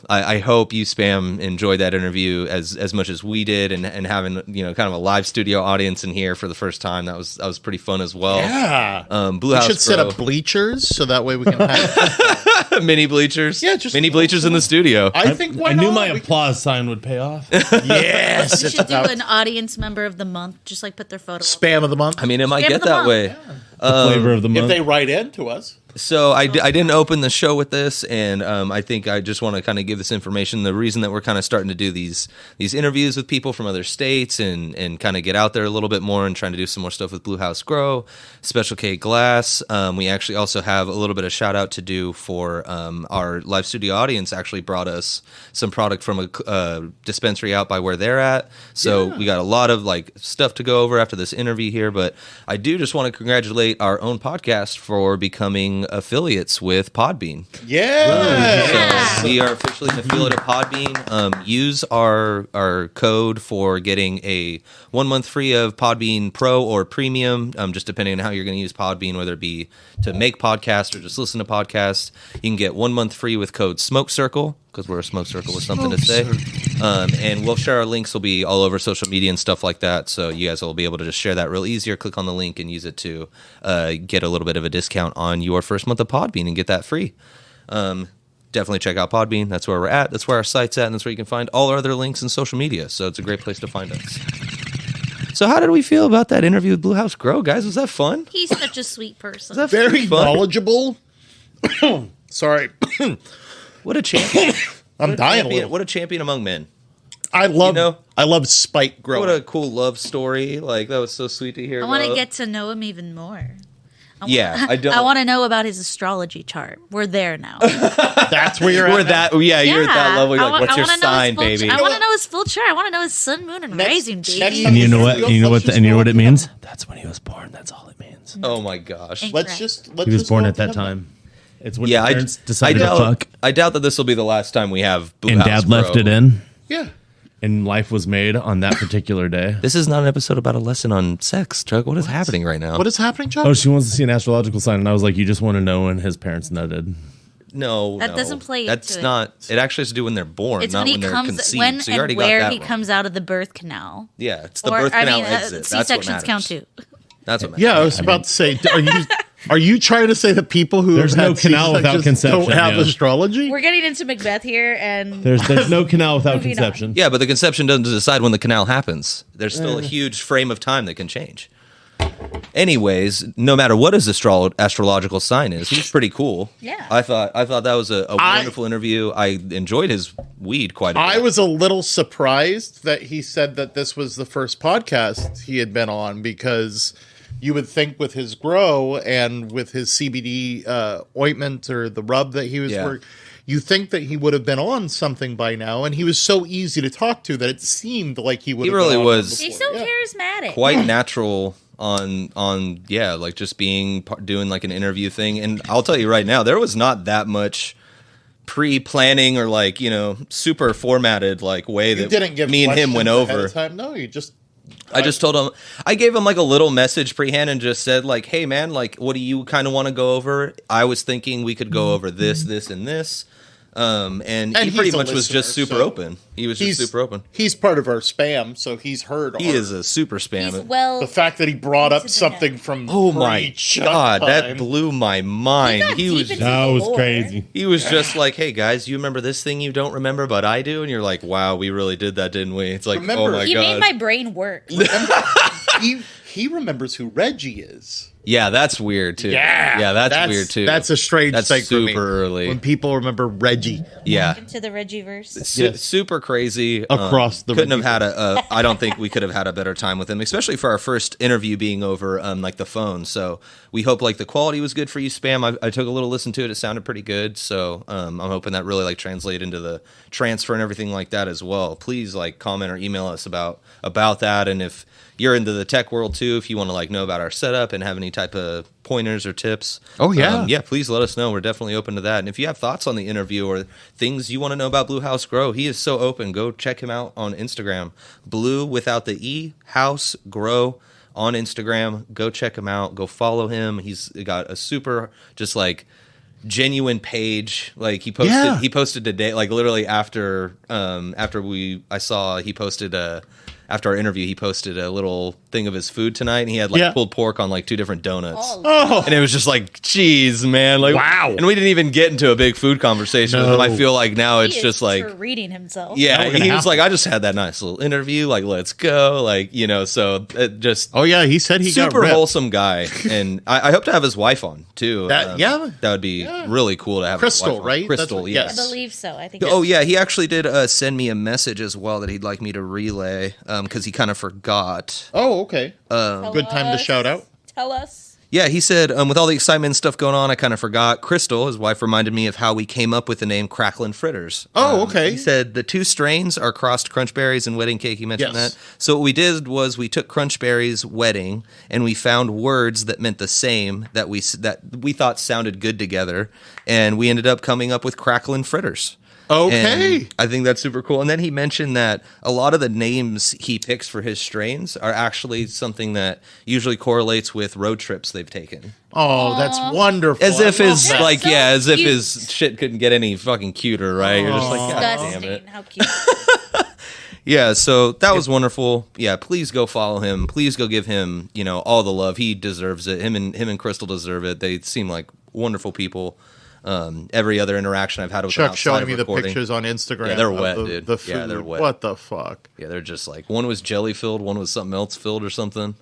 I hope you spam enjoyed that interview as much as we did, and having kind of a live studio audience in here for the first time. That was pretty fun as well. Yeah. We Bluhousegrow should set up bleachers so that way we can have. mini bleachers. Yeah, just mini bleachers in the studio. I think why I knew not? my We- applause sign would pay off. Yes. We it's should do about an audience member of the month. Just like put their photo. spam of the month. I mean, it might Spam get of the that month. way. The flavor of the If month. they write in to us. So I didn't open the show with this, and I think I just want to kind of give this information. The reason that we're kind of starting to do these interviews with people from other states and kind of get out there a little bit more and trying to do some more stuff with Bluhousegrow, Special K Glass. We actually also have a little bit of shout out to do for our live studio audience. Actually brought us some product from a dispensary out by where they're at. So we got a lot of like stuff to go over after this interview here. But I do just want to congratulate our own podcast for becoming becoming affiliates with Podbean. Yeah. So we are officially an affiliate of Podbean. Use our code for getting a 1 month free of Podbean Pro or Premium, just depending on how you're going to use Podbean, whether it be to make podcasts or just listen to podcasts. You can get 1 month free with code Smoke Circle, because we're a Smoke Circle with something to say. And we'll share our links. Will be all over social media and stuff like that. So you guys will be able to just share that real easier. Click on the link and use it to get a little bit of a discount on your first month of Podbean and get that free. Definitely check out Podbean. That's where we're at. That's where our site's at. And that's where you can find all our other links and social media. So it's a great place to find us. So how did we feel about that interview with Bluhousegrow, guys? Was that fun? He's such a sweet person. Was that Very fun? knowledgeable. Sorry. What a champion. I'm dying a little. What a champion among men. I love know? I love spike growing. What a cool love story. Like, that was so sweet to hear I want to about. get to know him even more. Yeah, I don't. I want to know about his astrology chart. We're there now. That's where you're You're at. that. Yeah, you're at that level. You're like, what's your sign, baby? I want to know his full chart. I want to know his sun, moon, and rising, baby. next And you know what? And you know what? And you know what it means? That's when he was born. That's all it means. Oh my gosh. Let's just He was born at that time. It's when his parents decided to fuck, I doubt that this will be the last time we have Blue and House Dad left Grow. it in, Yeah. and life was made on that particular day. This is not an episode about a lesson on sex, Chuck. What is happening right now? What is happening, Chuck? Oh, she wants to see an astrological sign, and I was like, "You just want to know when his parents nutted." No, That no. doesn't play That's into it. not. It actually has to do when they're born, It's not when he when they're comes, conceived. when So you already and got where that he wrong. comes out of the birth canal. Yeah, it's the birth canal exit. That's what C-sections matters. count too. That's what matters. Yeah, I was about to say, are you trying to say that people who There's have no had canal without C-sections conception, don't have yeah. astrology? We're getting into Macbeth here, and There's no canal without Moving on. conception. Yeah, but the conception doesn't decide when the canal happens. There's still a huge frame of time that can change. Anyways, no matter what his astrological sign is, he's pretty cool. Yeah. I thought that was a wonderful interview. I enjoyed his weed quite a bit. I was a little surprised that he said that this was the first podcast he had been on, because you would think with his grow and with his CBD ointment or the rub that he was working, you think that he would have been on something by now, and he was so easy to talk to that it seemed like he would. He have really been on was. he's before. so charismatic. quite natural on like just doing like an interview thing. And I'll tell you right now, there was not that much pre-planning or like, super formatted like way You that didn't give me and him went questions ahead over. of time. No, you just. I just told him, I gave him like a little message pre-hand and just said like, hey man, like what do you kind of want to go over? I was thinking we could go over this, this, and this. And he he's pretty a much was just listener, super so open. He was just super open. He's part of our spam, so he's heard. He is a super spam. He's well. The fact that he brought up into the something net. from Oh my pre-shut god, that time. blew my mind. got He deep was into That was Lord. crazy. He was just like, hey guys, you remember this thing you don't remember, but I do? And you're like, wow, we really did that, didn't we? It's like, Remember, oh my He god. made my brain work. He remembers who Reggie is. Yeah, that's weird too. Yeah, that's weird too. That's a strange That's thing for me. super early. When people remember Reggie. Yeah. Into the Reggieverse. Super crazy. Across the couldn't have Reggie had I don't think we could have had a better time with him, especially for our first interview being over like the phone. So we hope like the quality was good for you, Spam. I took a little listen to it. It sounded pretty good. So I'm hoping that really like translated into the transfer and everything like that as well. Please like comment or email us about that. And if you're into the tech world too, if you want to like know about our setup and have any type of pointers or tips, please let us know. We're definitely open to that. And if you have thoughts on the interview or things you want to know about Bluhousegrow, he is so open. Go check him out on Instagram. Blue without the E, House Grow on Instagram. Go check him out. Go follow him. He's got a super just like genuine page. Like he posted today, like literally after I saw he posted after our interview, he posted a little thing of his food tonight, and he had like pulled pork on like 2 different donuts. And it was just like, geez, man, like wow. And we didn't even get into a big food conversation with him. I feel like now it's just like reading himself. yeah, he was like, I just had that nice little interview, like let's go, like so it just Oh yeah, he said he got super ripped. wholesome guy, and I hope to have his wife on too. That- that would be really cool to have Crystal, his wife on. right? Crystal, That's what- yes. I believe so. I think. Oh yeah, he actually did send me a message as well that he'd like me to relay because he kind of forgot. Oh, okay. Tell Good time to us. shout out. Tell us. Yeah, he said, with all the excitement and stuff going on, I kind of forgot. Crystal, his wife, reminded me of how we came up with the name Cracklin' Fritters. Oh, okay. He said the 2 strains are crossed crunch berries and wedding cake. He mentioned Yes. that. So what we did was we took crunch berries wedding and we found words that meant the same that we thought sounded good together, and we ended up coming up with Cracklin' Fritters. Okay. And I think that's super cool. And then he mentioned that a lot of the names he picks for his strains are actually something that usually correlates with road trips they've taken. Oh, that's wonderful. As if I love his that. like so as if cute. his shit couldn't get any fucking cuter, right? You're just like, God damn Disgusting. it. How cute. Yeah, so that was wonderful. Yeah, please go follow him. Please go give him, all the love. He deserves it. Him and Crystal deserve it. They seem like wonderful people. Every other interaction I've had with them Chuck outside showing of me the recording. pictures on Instagram. Yeah, they're of wet, the, dude. The food. Yeah, they're wet. What the fuck? Yeah, they're just like, one was jelly filled, one was something else filled or something.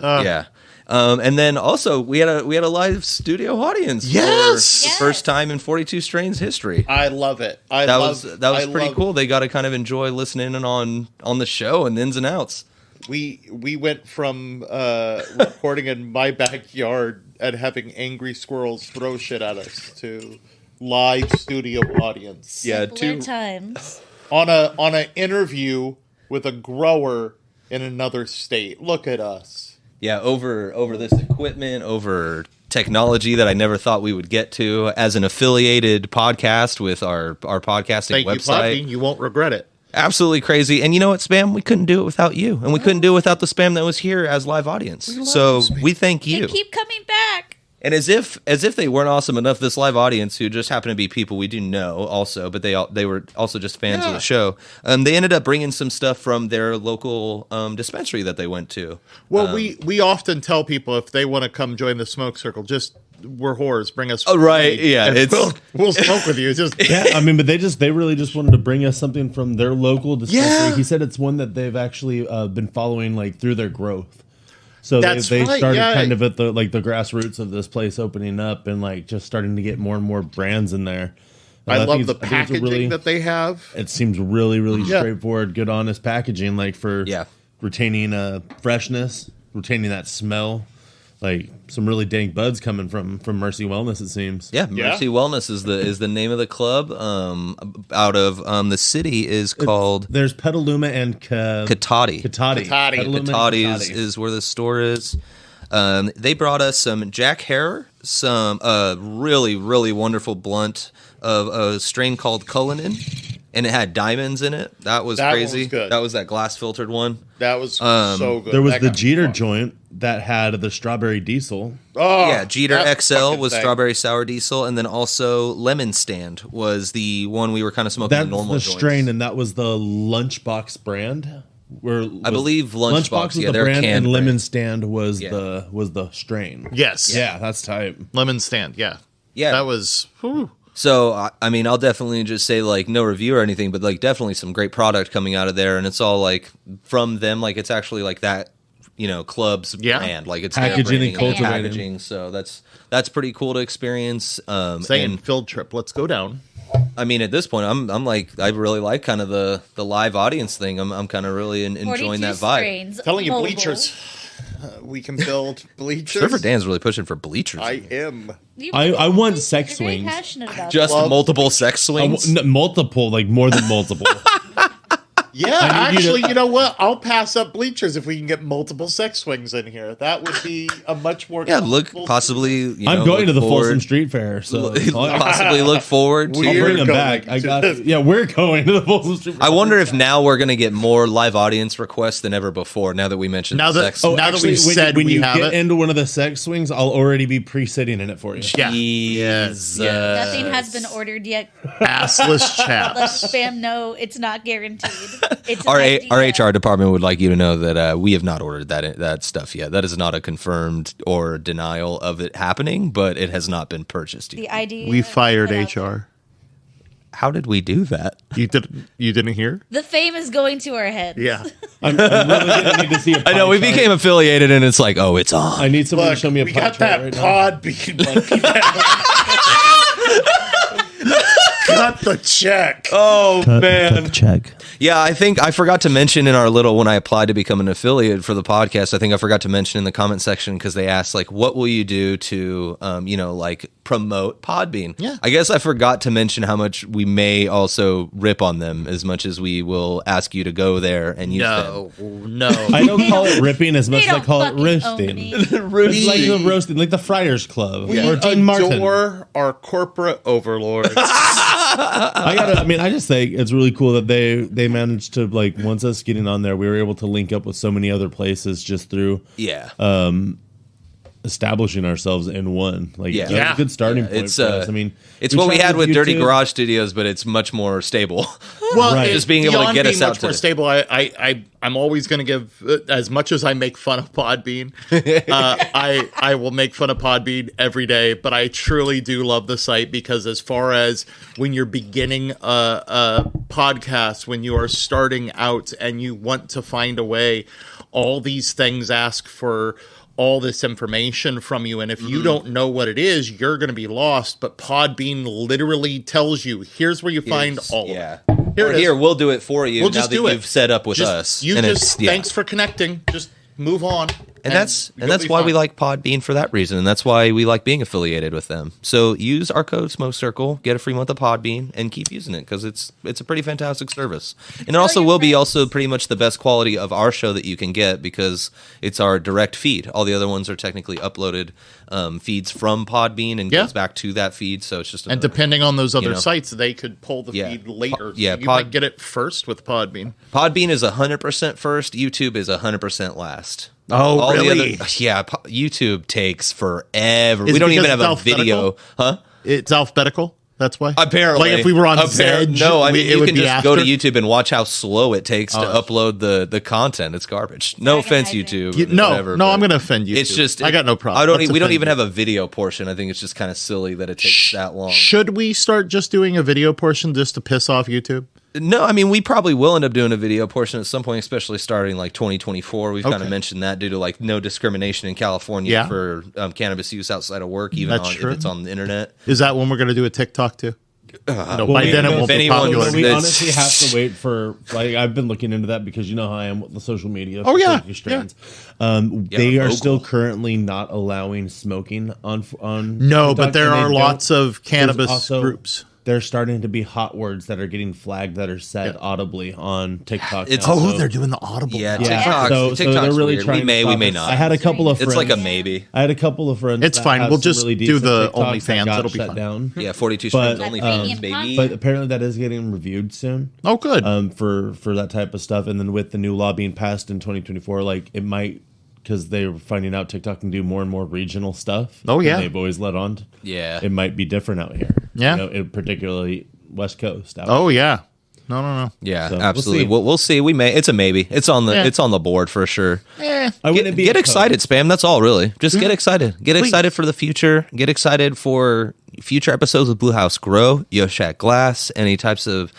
Yeah. And then also we had a live studio audience. Yes! For the first time in 42 Strains history. I love it. That was pretty cool. They got to kind of enjoy listening in on the show and ins and outs. We went from recording in my backyard and having angry squirrels throw shit at us to live studio audience. Yeah, Simpler times. On a interview with a grower in another state. Look at us. Yeah, over this equipment, over technology that I never thought we would get to as an affiliated podcast with our podcasting Thank you, website. Podbean. You won't regret it. Absolutely crazy. And you know what, Spam? We couldn't do it without you. And we couldn't do it without the Spam that was here as live audience. So we thank you. They keep coming back. And as if they weren't awesome enough, this live audience, who just happen to be people we do know also, but they were also just fans of the show. They ended up bringing some stuff from their local dispensary that they went to. Well, we often tell people if they want to come join the smoke circle, just we're whores, bring us. Oh, right, weed, yeah, and it's- we'll smoke with you. Just Yeah, I mean, but they really just wanted to bring us something from their local dispensary. Yeah. He said it's one that they've actually been following like through their growth. So That's they right, started yeah. kind of at the grassroots of this place opening up and like just starting to get more and more brands in there. And I love think the it's- I think it's a packaging really- that they have. It seems really, really Yeah. straightforward, good, honest packaging, like for retaining freshness, retaining that smell. Like some really dank buds coming from Mercy Wellness, it seems. Yeah, Mercy Wellness is the name of the club. Out of the city is called There's Petaluma and Katati. Katati. Petaluma and Katati is where the store is. They brought us some Jack Harrer, some really, really wonderful blunt of a strain called Cullinan, and it had diamonds in it. That was That one crazy. was good. That was that glass filtered one. That was so good. There was That the got me Jeter pumped. joint that had the strawberry diesel. Oh, Yeah, Jeter that XL fucking was thing. strawberry sour diesel, and then also Lemon Stand was the one we were kind of smoking That's the normal the joints. strain, and that was the Lunchbox brand. I believe Lunchbox, was yeah, the they're brand, canned and Lemon brand. Stand was Yeah. the strain. Yes. Yeah, that's tight. Lemon stand. Yeah. Yeah. That was. Whew. So, I mean, I'll definitely just say, like, no review or anything, but, like, definitely some great product coming out of there, and it's all, like, from them. Like, it's actually, like, that, club's brand. Like, it's their Packaging and branding cultivating. packaging, so that's pretty cool to experience. Saying And, field trip. Let's go down. I mean, at this point, I'm like, I really like kind of the live audience thing. I'm kind of really enjoying 42 that vibe. strains, Telling you, mobile. bleachers. We can build bleachers. Surfer Dan's really pushing for bleachers. I am. I want You're sex very swings. passionate about Just Love- multiple sex swings. Multiple, like more than multiple. Yeah, I need you to- actually, you know what? I'll pass up bleachers if we can get multiple sex swings in here. That would be a much more. Yeah, look, comfortable- possibly. I'm going to the forward, Folsom Street Fair, so possibly look forward to. I'll We're bring them going back. I to got. this. Yeah, we're going to the Folsom Street Fair. I wonder if now we're going to get more live audience requests than ever before. Now that we mentioned Now that- sex, now that actually, we've said when we you have get it. into one of the sex swings, I'll already be pre-sitting in it for you. Yeah. Jesus. Nothing has been ordered yet. Assless Let chaps. spam know it's not guaranteed. It's Our an our idea. HR department would like you to know that we have not ordered that stuff yet. That is not a confirmed or denial of it happening, but it has not been purchased yet. The idea. We fired put out there. HR. How did we do that? You didn't hear? The fame is going to our heads. Yeah. I'm really gonna need to see a I know pie we chart. became affiliated, and it's like, oh, it's on. I need someone Look, to show me a we pie got chart that right now. pod bean monkey. Cut the check. Oh man. Check. Yeah, I think I forgot to mention in our little, when I applied to become an affiliate for the podcast, I think I forgot to mention in the comment section, because they asked, like, what will you do to, like, promote Podbean? Yeah. I guess I forgot to mention how much we may also rip on them, as much as we will ask you to go there and use them. No. I don't call it ripping as much as I don't call it fucking roasting. own me. It's like the roasting, like the Friars Club or Dean Martin. Adore our corporate overlords. I just think it's really cool that they managed to, like, once us getting on there, we were able to link up with so many other places just through establishing ourselves in one. Like, Yeah. it's a good starting point It's for us. I mean, it's what we had with Dirty YouTube. Garage Studios, but it's much more stable. Well, Right. Just being able to beyond get being us out much to more stable. I'm always going to give, as much as I make fun of Podbean, I will make fun of Podbean every day. But I truly do love the site, because as far as when you're beginning a podcast, when you are starting out and you want to find a way, all these things ask for all this information from you, and if you don't know what it is, you're going to be lost. But Podbean literally tells you, here's where you find all of it. Here, we'll do it for you. We'll now just that do it. you've set up with us. Thanks for connecting. Just move on. And that's you'll be why we fine. like Podbean for that reason, and that's why we like being affiliated with them. So use our code Smoke Circle, get a free month of Podbean, and keep using it, because it's a pretty fantastic service. And it also will be also pretty much the best quality of our show that you can get, because it's our direct feed. All the other ones are technically uploaded feeds from Podbean and goes back to that feed. So it's just And depending on those other know. sites, they could pull the Yeah. feed later. Yeah, So you might get it first with Podbean. Podbean is 100% first. YouTube is 100% last. Oh, All the really? YouTube takes forever. Is We it don't even because have it's a video, huh? It's alphabetical. That's why. Apparently, like if we were on Zedge, no, I mean it you would can be just after. go to YouTube and watch how slow it takes to Oh. upload the content. It's garbage. No offense, YouTube. whatever, no, but I'm going to offend you. It's just I got no problem. We don't offend even you. have a video portion. I think it's just kind of silly that it takes that long. Should we start just doing a video portion just to piss off YouTube? No, I mean, we probably will end up doing a video portion at some point, especially starting like 2024. We've kind of Okay. mentioned that due to like no discrimination in California Yeah. for cannabis use outside of work, even That's if true. it's on the internet. Is that when we're going to do a TikTok too? No, Well, by we- then it no, won't if be anyone- popular. We That's- honestly have to wait for, like, I've been looking into that because you know how I am with the social media. Oh, for yeah, 42Strains. They are local. still currently not allowing smoking on No, TikTok, but there and they are don't- lots of cannabis there's also- groups. There's starting to be hot words that are getting flagged that are said audibly on TikTok. It's- now, Oh, so- they're doing the audible. Yeah, now. TikTok. So TikTok's they're really weird. trying. We may, to we stop may it. not. I had a couple of friends. It's like a maybe. I had a couple of friends. It's that fine. have We'll some just really do decent the TikToks that OnlyFans. got It'll be shut fine. down. Yeah, 42 But, Strains OnlyFans, baby. But apparently that is getting reviewed soon. Oh, good. For that type of stuff, and then with the new law being passed in 2024, like it might, because they're finding out TikTok can do more and more regional stuff. Oh, yeah. than they've always let on. Yeah. It might be different out here. Yeah. Particularly West Coast. Out Oh, yeah. No. Yeah, So, we'll absolutely. see. We'll see. We may. It's a maybe. It's on the. Yeah. It's on the board for sure. I wouldn't be Get opposed. excited, spam. That's all, really. Just get excited. Get excited for the future. Get excited for future episodes of Bluhousegrow, Yoshat Glass, any types of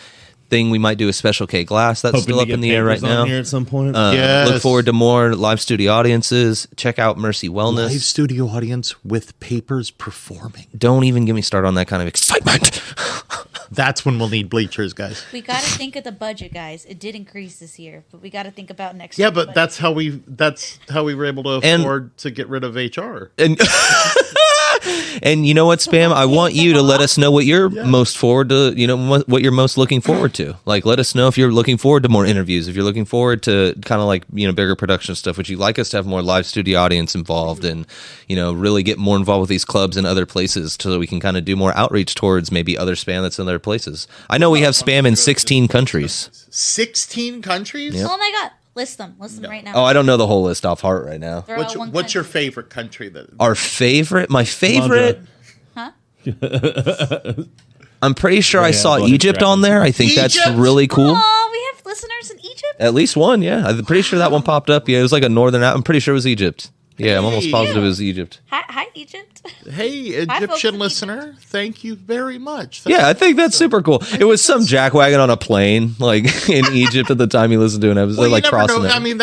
thing we might do with Special K Glass. That's Hoping still to up get in the air right papers on now. here at some point. Yes. Look forward to more live studio audiences. Check out Mercy Wellness. Live studio audience with papers performing. Don't even get me started on that kind of excitement. That's when we'll need bleachers, guys. We got to think of the budget, guys. It did increase this year, but we got to think about next Yeah, year. but that's how we were able to And- afford to get rid of HR. And and you know what, spam? I want you to let us know what you're most forward to. You know what you're most looking forward to. Like, let us know if you're looking forward to more interviews. If you're looking forward to kind of like bigger production stuff. Would you like us to have more live studio audience involved and really get more involved with these clubs and other places so that we can kind of do more outreach towards maybe other spam that's in other places. I know we have spam in 16 countries. 16 countries? Oh my God. List them right now. Oh, I don't know the whole list off heart right now. Throw out one What's your country. favorite country? My favorite. Huh? I'm pretty sure I saw go ahead, Egypt Travis. on there. I think that's Egypt? really cool. Oh, we have listeners in Egypt? At least one, yeah. I'm pretty sure that one popped up. Yeah, it was like a northern. I'm pretty sure it was Egypt. Yeah, I'm almost positive it was Egypt. Hi, Egypt. Hey, Egyptian listener, thank you very much. Yeah, I think that's super cool. It was some jackwagon on a plane, like in Egypt at the time you listened to an episode, Well, like crossing it. I mean,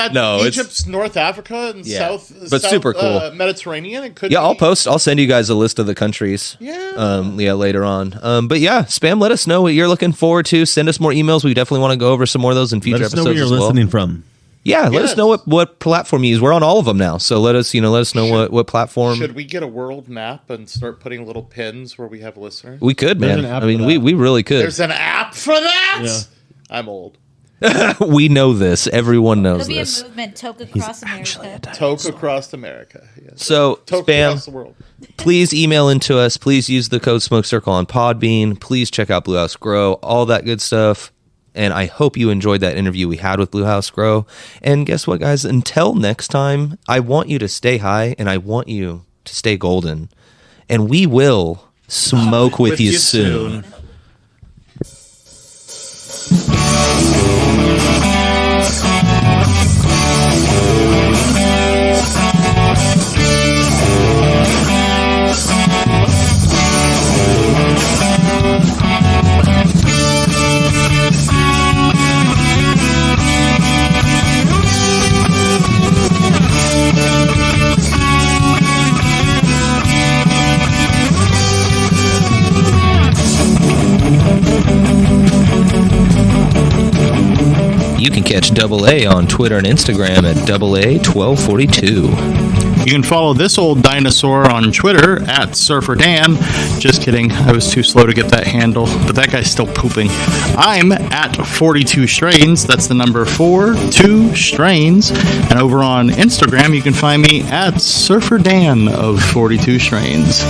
Egypt's North Africa and South super cool. Mediterranean. It could. Yeah, I'll send you guys a list of the countries. Yeah. Later on. But yeah, Spam, let us know what you're looking forward to. Send us more emails. We definitely want to go over some more of those in future episodes. Let us know where you're listening from. Yeah, let us know what platform you use. We're on all of them now, so let us know what platform. Should we get a world map and start putting little pins where we have listeners? We could, man. I mean, we really could. There's an app for that. Yeah. I'm old. We know this. Everyone knows this. It'll be a movement. Toke across America. Toke across America. Yes. So, Toke Spam, across the world. Please email into us. Please use the code Smoke Circle on Podbean. Please check out Bluhousegrow. All that good stuff. And I hope you enjoyed that interview we had with Bluhousegrow. And guess what, guys? Until next time, I want you to stay high and I want you to stay golden. And we will smoke with you soon. You can catch Double A on Twitter and Instagram at AA1242. You can follow this old dinosaur on Twitter at Surfer Dan. Just kidding. I was too slow to get that handle, but that guy's still pooping. I'm at 42Strains. That's the number 42Strains. And over on Instagram, you can find me at Surfer Dan of 42Strains.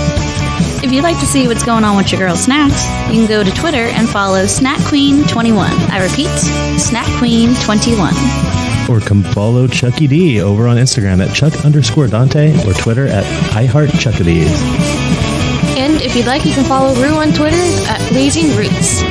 If you'd like to see what's going on with your girl Snacks, you can go to Twitter and follow SnackQueen21. I repeat, SnackQueen21. Or come follow Chucky D over on Instagram at Chuck_Dante or Twitter at iHeartChuckadees. And if you'd like, you can follow Rue on Twitter at Blazing Roots.